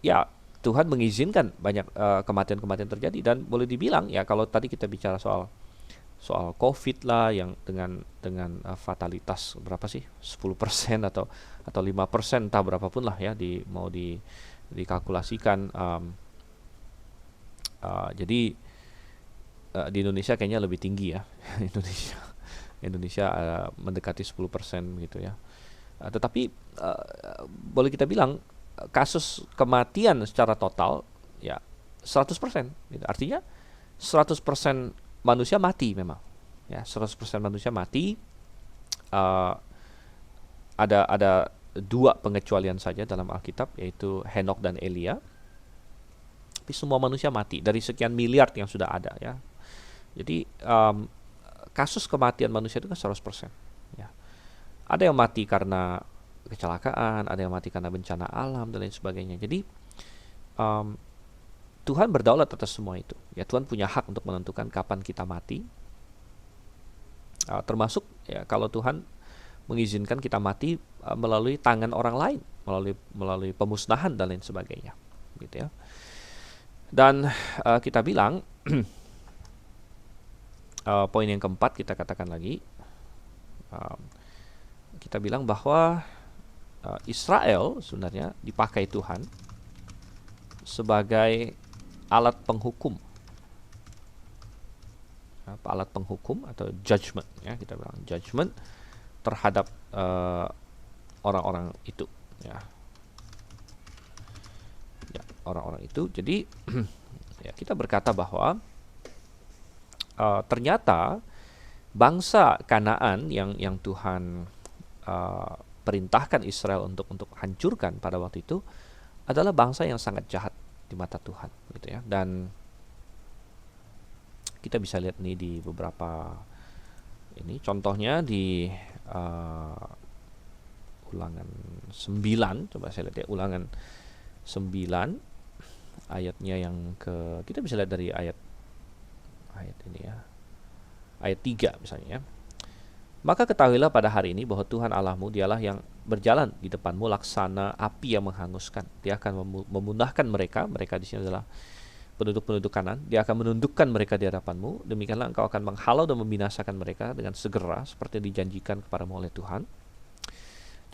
ya Tuhan mengizinkan banyak kematian-kematian terjadi. Dan boleh dibilang ya, kalau tadi kita bicara soal COVID lah yang dengan fatalitas berapa sih, 10% atau 5%, entah berapapun lah ya, mau dikalkulasikan. Jadi di Indonesia kayaknya lebih tinggi ya. Indonesia mendekati 10% gitu ya. Tetapi boleh kita bilang kasus kematian secara total ya 100% gitu. Artinya 100% manusia mati memang. Ya, 100% manusia mati. Ada dua pengecualian saja dalam Alkitab, yaitu Henokh dan Elia. Tapi semua manusia mati dari sekian miliar yang sudah ada ya. Jadi kasus kematian manusia itu kan 100%. Ya. Ada yang mati karena kecelakaan, ada yang mati karena bencana alam dan lain sebagainya. Jadi Tuhan berdaulat atas semua itu. Ya, Tuhan punya hak untuk menentukan kapan kita mati. Termasuk ya kalau Tuhan mengizinkan kita mati melalui tangan orang lain, melalui pemusnahan dan lain sebagainya, gitu ya. Dan kita bilang poin yang keempat, kita katakan lagi, kita bilang bahwa Israel sebenarnya dipakai Tuhan sebagai alat penghukum, alat penghukum atau judgment ya, kita bilang judgment terhadap orang-orang itu ya, orang-orang itu. Jadi ya, kita berkata bahwa ternyata bangsa Kanaan yang Tuhan perintahkan Israel untuk hancurkan pada waktu itu adalah bangsa yang sangat jahat di mata Tuhan gitu ya. Dan kita bisa lihat nih di beberapa ini, contohnya di Ulangan 9, coba saya lihat ya, Ulangan 9 ayatnya yang kita bisa lihat dari ayat ini ya, ayat 3 misalnya ya. Maka ketahuilah pada hari ini bahwa Tuhan Allahmu dialah yang berjalan di depanmu laksana api yang menghanguskan. Dia akan memunahkan mereka di sini adalah penduduk-penduduk Kanan. Dia akan menundukkan mereka di hadapanmu. Demikianlah engkau akan menghalau dan membinasakan mereka dengan segera seperti dijanjikan kepadamu oleh Tuhan.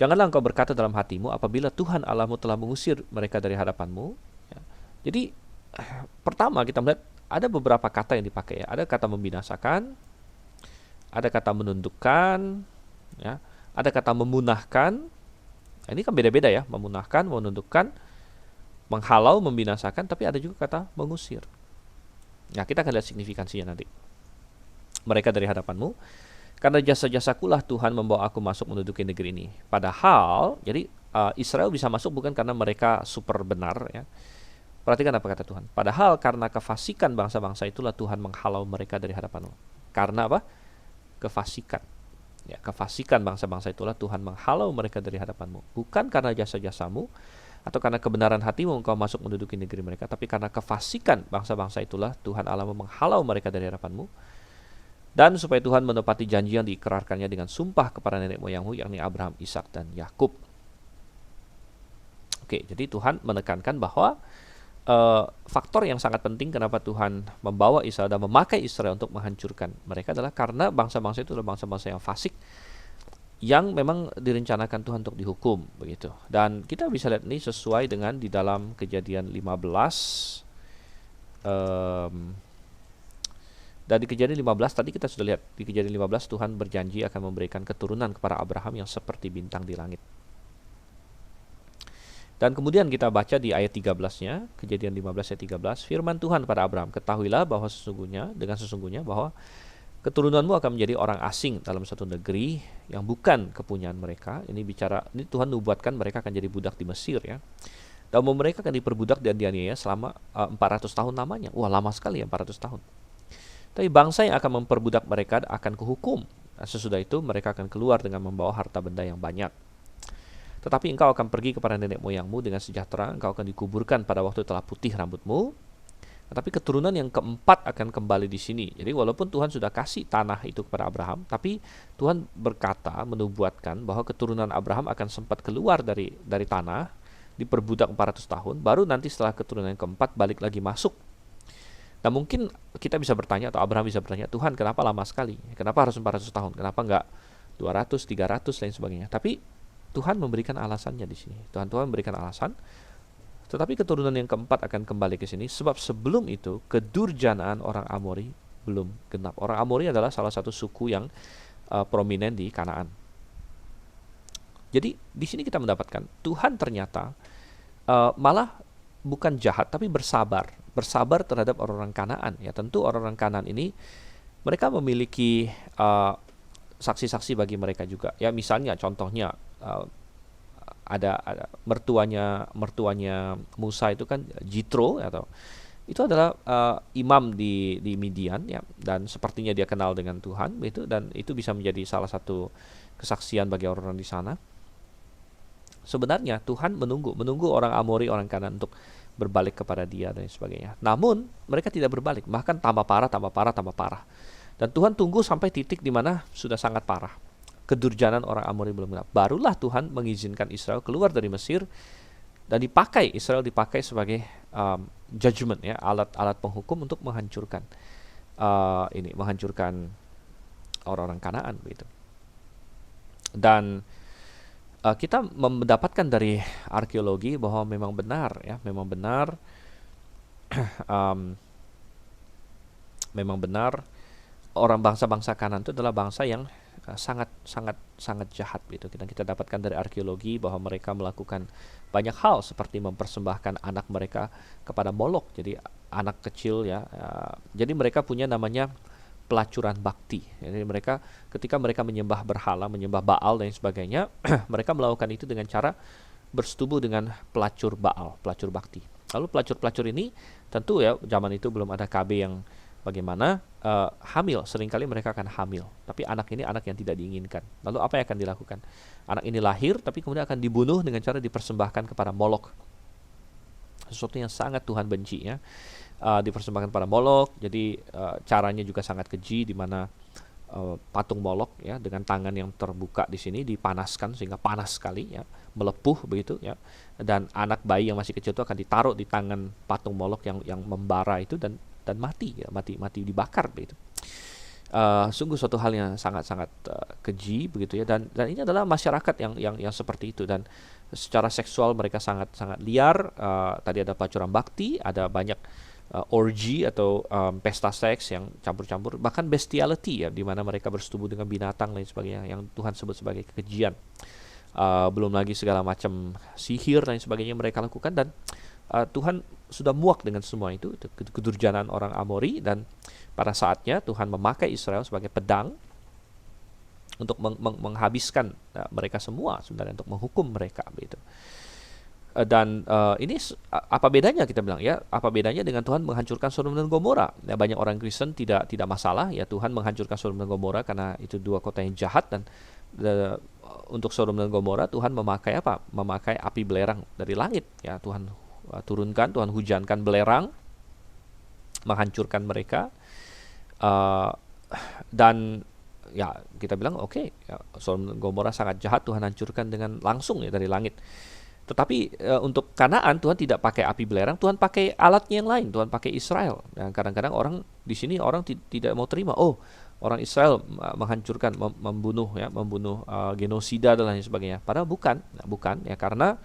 Janganlah engkau berkata dalam hatimu, apabila Tuhan Allahmu telah mengusir mereka dari hadapanmu. Ya. Jadi pertama kita melihat ada beberapa kata yang dipakai ya. Ada kata membinasakan, ada kata menundukkan, ya, ada kata memunahkan. Nah, ini kan beda-beda ya, memunahkan, menundukkan, menghalau, membinasakan, tapi ada juga kata mengusir. Nah, kita akan lihat signifikansinya nanti. Mereka dari hadapanmu, karena jasa-jasakulah Tuhan membawa aku masuk menduduki negeri ini. Padahal, jadi Israel bisa masuk bukan karena mereka super benar ya. Perhatikan apa kata Tuhan. Padahal karena kefasikan bangsa-bangsa itulah Tuhan menghalau mereka dari hadapanmu. Karena apa? Kefasikan. Ya, kefasikan bangsa-bangsa itulah Tuhan menghalau mereka dari hadapanmu. Bukan karena jasa-jasamu atau karena kebenaran hatimu engkau masuk menduduki negeri mereka, tapi karena kefasikan bangsa-bangsa itulah Tuhan Allahmu menghalau mereka dari hadapanmu. Dan supaya Tuhan menepati janji yang diikrarkannya dengan sumpah kepada nenek moyangmu, yakni Abraham, Ishak dan Yakub. Oke, jadi Tuhan menekankan bahwa faktor yang sangat penting kenapa Tuhan membawa Israel dan memakai Israel untuk menghancurkan mereka adalah karena bangsa-bangsa itu adalah bangsa-bangsa yang fasik, yang memang direncanakan Tuhan untuk dihukum begitu. Dan kita bisa lihat ini sesuai dengan di dalam Kejadian 15 Em, dan di Kejadian 15 tadi kita sudah lihat, di Kejadian 15 Tuhan berjanji akan memberikan keturunan kepada Abraham yang seperti bintang di langit. Dan kemudian kita baca di ayat 13-nya, Kejadian 15 ayat 13, firman Tuhan kepada Abraham, ketahuilah bahwa sesungguhnya bahwa keturunanmu akan menjadi orang asing dalam satu negeri yang bukan kepunyaan mereka. Ini Tuhan nubuatkan mereka akan jadi budak di Mesir ya. Dan mereka akan diperbudak dan dianiaya selama 400 tahun lamanya. Wah, lama sekali ya 400 tahun. Tapi bangsa yang akan memperbudak mereka akan kuhukum. Nah, sesudah itu mereka akan keluar dengan membawa harta benda yang banyak. Tetapi engkau akan pergi kepada nenek moyangmu dengan sejahtera, engkau akan dikuburkan pada waktu telah putih rambutmu. Tetapi keturunan yang keempat akan kembali di sini. Jadi walaupun Tuhan sudah kasih tanah itu kepada Abraham, tapi Tuhan berkata, menubuatkan bahwa keturunan Abraham akan sempat keluar dari tanah, diperbudak 400 tahun, baru nanti setelah keturunan yang keempat balik lagi masuk. Nah mungkin kita bisa bertanya, atau Abraham bisa bertanya, Tuhan kenapa lama sekali? Kenapa harus 400 tahun? Kenapa enggak 200, 300, lain sebagainya? Tapi Tuhan memberikan alasannya di sini. Tuhan memberikan alasan. Tetapi keturunan yang keempat akan kembali ke sini sebab sebelum itu kedurjanaan orang Amori belum genap. Orang Amori adalah salah satu suku yang prominent di Kanaan. Jadi di sini kita mendapatkan Tuhan ternyata malah bukan jahat tapi bersabar terhadap orang-orang Kanaan. Ya tentu orang-orang Kanaan ini mereka memiliki saksi-saksi bagi mereka juga. Ya misalnya contohnya ada mertuanya Musa itu kan Jitro atau itu adalah imam di Midian ya, dan sepertinya dia kenal dengan Tuhan itu, dan itu bisa menjadi salah satu kesaksian bagi orang-orang di sana. Sebenarnya Tuhan menunggu orang Amori, orang Kanaan untuk berbalik kepada dia dan sebagainya. Namun mereka tidak berbalik, bahkan tambah parah. Dan Tuhan tunggu sampai titik di mana sudah sangat parah. Kedurjanan orang Amori belum genap. Barulah Tuhan mengizinkan Israel keluar dari Mesir dan Israel dipakai sebagai judgment ya, alat penghukum untuk menghancurkan orang-orang Kanaan begitu. Dan kita mendapatkan dari arkeologi bahwa memang benar memang benar orang bangsa-bangsa Kanaan itu adalah bangsa yang sangat jahat gitu. Kita dapatkan dari arkeologi bahwa mereka melakukan banyak hal seperti mempersembahkan anak mereka kepada Molok. Jadi anak kecil ya. Jadi mereka punya namanya pelacuran bakti. Jadi ketika mereka menyembah berhala, menyembah Baal dan sebagainya, mereka melakukan itu dengan cara bersetubuh dengan pelacur Baal, pelacur bakti. Lalu pelacur-pelacur ini tentu ya zaman itu belum ada KB yang bagaimana hamil, seringkali mereka akan hamil, tapi anak ini anak yang tidak diinginkan. Lalu apa yang akan dilakukan? Anak ini lahir, tapi kemudian akan dibunuh dengan cara dipersembahkan kepada Molok. Sesuatu yang sangat Tuhan benci ya, dipersembahkan pada Molok. Jadi caranya juga sangat keji, di mana patung Molok ya dengan tangan yang terbuka di sini dipanaskan sehingga panas sekali ya, melepuh begitu ya. Dan anak bayi yang masih kecil itu akan ditaruh di tangan patung Molok yang membara itu dan mati dibakar begitu. Sungguh suatu hal yang sangat keji begitu ya, dan ini adalah masyarakat yang seperti itu, dan secara seksual mereka sangat liar. Tadi ada pelacuran bakti, ada banyak orgy atau pesta seks yang campur-campur, bahkan bestiality ya, di mana mereka bersetubuh dengan binatang dan sebagainya yang Tuhan sebut sebagai kekejian. Belum lagi segala macam sihir dan sebagainya mereka lakukan, dan Tuhan sudah muak dengan semua itu kedurjanaan orang Amori, dan pada saatnya Tuhan memakai Israel sebagai pedang untuk menghabiskan mereka semua sebenarnya, untuk menghukum mereka begitu. Dan ini apa bedanya, kita bilang ya, apa bedanya dengan Tuhan menghancurkan Sodom dan Gomora? Ya, banyak orang Kristen tidak masalah ya Tuhan menghancurkan Sodom dan Gomora karena itu dua kota yang jahat, dan untuk Sodom dan Gomora Tuhan memakai apa? Memakai api belerang dari langit ya. Tuhan hujankan belerang menghancurkan mereka, dan ya kita bilang oke, ya, Sodom dan Gomora sangat jahat, Tuhan hancurkan dengan langsung ya dari langit. Tetapi untuk Kanaan Tuhan tidak pakai api belerang, Tuhan pakai alatnya yang lain, Tuhan pakai Israel. Dan kadang-kadang orang di sini tidak mau terima, orang Israel menghancurkan, membunuh genosida dan lain sebagainya. Padahal bukan ya, karena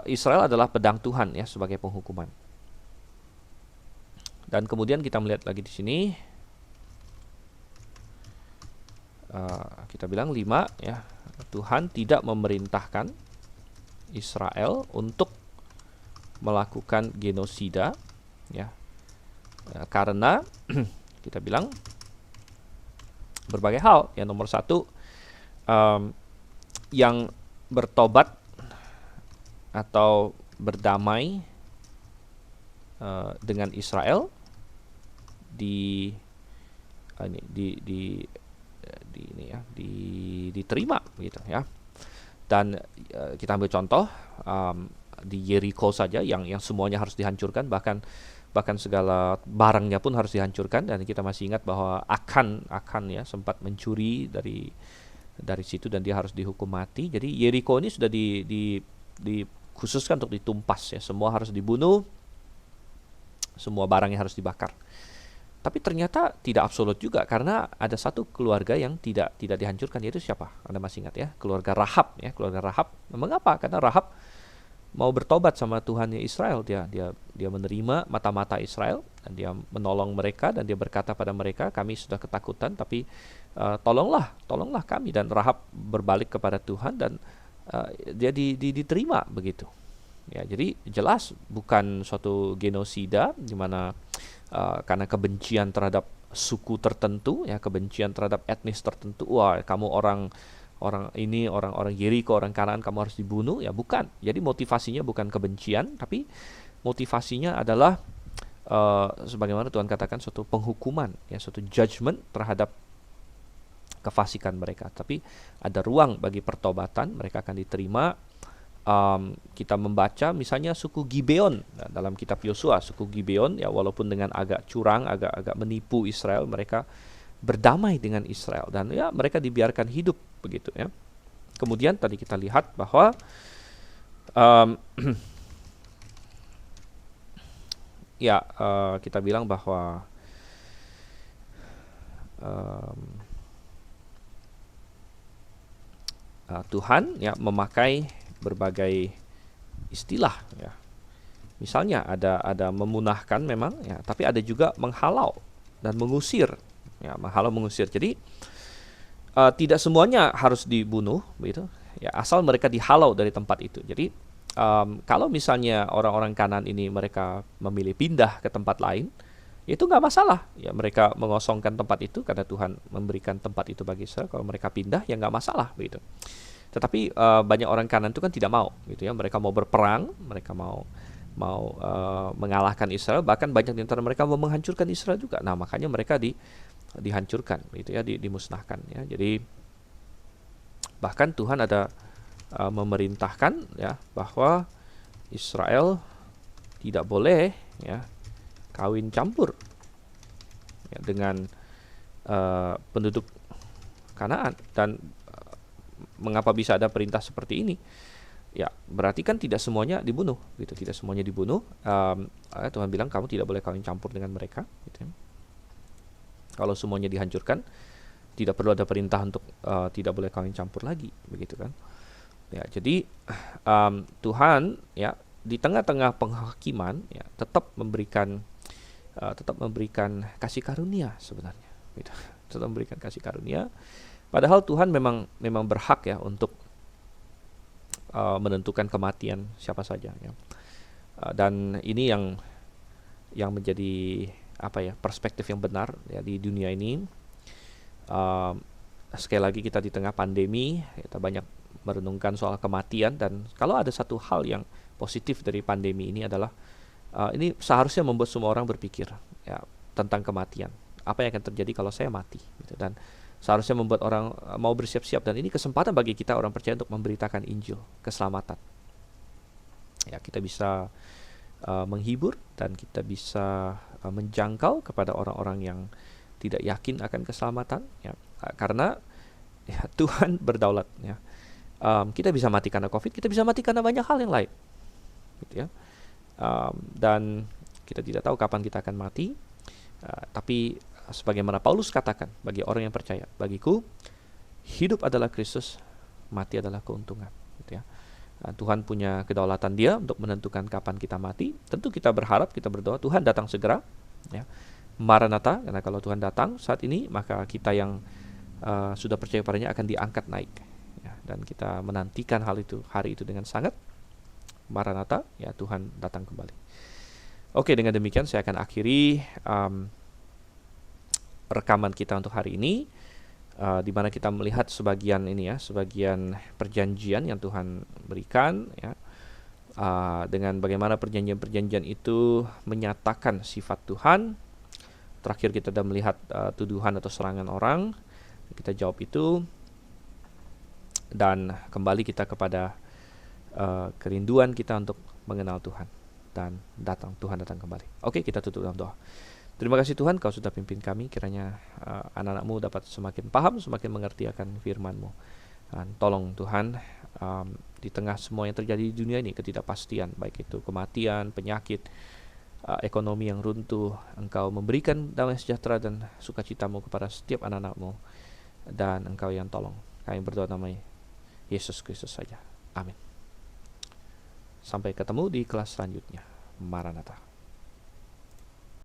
Israel adalah pedang Tuhan ya sebagai penghukuman. Dan kemudian kita melihat lagi di sini, kita bilang 5 ya, Tuhan tidak memerintahkan Israel untuk melakukan genosida ya, karena kita bilang berbagai hal. Yang nomor 1, yang bertobat atau berdamai dengan Israel diterima gitu ya. Dan kita ambil contoh di Yeriko saja yang semuanya harus dihancurkan, bahkan segala barangnya pun harus dihancurkan, dan kita masih ingat bahwa Akan ya sempat mencuri dari situ dan dia harus dihukum mati. Jadi Yeriko ini sudah dikhususkan untuk ditumpas ya, semua harus dibunuh, semua barangnya harus dibakar. Tapi ternyata tidak absolut juga, karena ada satu keluarga yang tidak dihancurkan, yaitu siapa? Anda masih ingat ya? Keluarga Rahab ya, keluarga Rahab. Mengapa? Karena Rahab mau bertobat sama Tuhannya Israel. Dia menerima mata-mata Israel dan dia menolong mereka, dan dia berkata pada mereka, kami sudah ketakutan, tapi tolonglah kami. Dan Rahab berbalik kepada Tuhan dan dia diterima begitu. Ya, jadi jelas bukan suatu genosida di mana karena kebencian terhadap suku tertentu ya, kebencian terhadap etnis tertentu, wah kamu orang Yeriko, orang Kanaan, kamu harus dibunuh, ya bukan. Jadi motivasinya bukan kebencian, tapi motivasinya adalah sebagaimana Tuhan katakan, suatu penghukuman ya, suatu judgment terhadap kefasikan mereka. Tapi ada ruang bagi pertobatan, mereka akan diterima. Kita membaca misalnya suku Gibeon dalam kitab Yosua, suku Gibeon ya, walaupun dengan agak curang, agak menipu Israel, mereka berdamai dengan Israel dan ya mereka dibiarkan hidup begitu ya. Kemudian tadi kita lihat bahwa kita bilang bahwa Tuhan ya memakai berbagai istilah ya. Misalnya ada memunahkan memang ya, tapi ada juga menghalau dan mengusir ya, menghalau mengusir. Jadi tidak semuanya harus dibunuh begitu ya, asal mereka dihalau dari tempat itu. Jadi kalau misalnya orang-orang Kanaan ini mereka memilih pindah ke tempat lain, itu nggak masalah ya, mereka mengosongkan tempat itu karena Tuhan memberikan tempat itu bagi Israel. Kalau mereka pindah ya nggak masalah begitu. Tetapi banyak orang Kanaan itu kan tidak mau gitu ya, mereka mau berperang, mereka mau mengalahkan Israel, bahkan banyak di antara mereka mau menghancurkan Israel juga. Nah, makanya mereka dihancurkan gitu ya, dimusnahkan ya. Jadi bahkan Tuhan ada memerintahkan ya bahwa Israel tidak boleh ya kawin campur ya, dengan penduduk Kanaan. Dan mengapa bisa ada perintah seperti ini? Ya, berarti kan tidak semuanya dibunuh gitu, tidak semuanya dibunuh. Tuhan bilang kamu tidak boleh kawin campur dengan mereka gitu ya. Kalau semuanya dihancurkan, tidak perlu ada perintah untuk tidak boleh kawin campur lagi begitu kan. Ya, jadi Tuhan ya di tengah-tengah penghakiman ya tetap memberikan kasih karunia sebenarnya gitu. Tetap memberikan kasih karunia. Padahal Tuhan memang berhak ya untuk menentukan kematian siapa saja ya. Dan ini yang menjadi perspektif yang benar ya di dunia ini. Sekali lagi kita di tengah pandemi, kita banyak merenungkan soal kematian, dan kalau ada satu hal yang positif dari pandemi ini adalah ini seharusnya membuat semua orang berpikir ya tentang kematian. Apa yang akan terjadi kalau saya mati gitu, dan seharusnya membuat orang mau bersiap-siap, dan ini kesempatan bagi kita orang percaya untuk memberitakan Injil, keselamatan. Ya, kita bisa menghibur dan kita bisa menjangkau kepada orang-orang yang tidak yakin akan keselamatan ya, karena ya, Tuhan berdaulat ya. Kita bisa mati karena COVID, kita bisa mati karena banyak hal yang lain gitu ya. Dan kita tidak tahu kapan kita akan mati, tapi sebagaimana Paulus katakan bagi orang yang percaya, bagiku hidup adalah Kristus, mati adalah keuntungan gitu ya. Tuhan punya kedaulatan Dia untuk menentukan kapan kita mati. Tentu kita berharap, kita berdoa Tuhan datang segera Ya. Maranatha, karena kalau Tuhan datang saat ini, maka kita yang sudah percaya padanya akan diangkat naik. Ya, dan kita menantikan hari itu dengan sangat. Maranatha, ya Tuhan datang kembali. Oke, dengan demikian saya akan akhiri rekaman kita untuk hari ini, di mana kita melihat sebagian perjanjian yang Tuhan berikan, ya, dengan bagaimana perjanjian-perjanjian itu menyatakan sifat Tuhan. Terakhir kita sudah melihat tuduhan atau serangan orang, kita jawab itu, dan kembali kita kepada kerinduan kita untuk mengenal Tuhan, dan Tuhan datang kembali. Oke, kita tutup dalam doa. Terima kasih Tuhan, Kau sudah pimpin kami, kiranya anak-anak-Mu dapat semakin paham, semakin mengerti akan firman-Mu. Dan tolong Tuhan, di tengah semua yang terjadi di dunia ini, ketidakpastian, baik itu kematian, penyakit, ekonomi yang runtuh, Engkau memberikan damai sejahtera dan sukacita-Mu kepada setiap anak-anak-Mu, dan Engkau yang tolong. Kami berdoa nama Yesus Kristus saja. Amin. Sampai ketemu di kelas selanjutnya. Maranatha.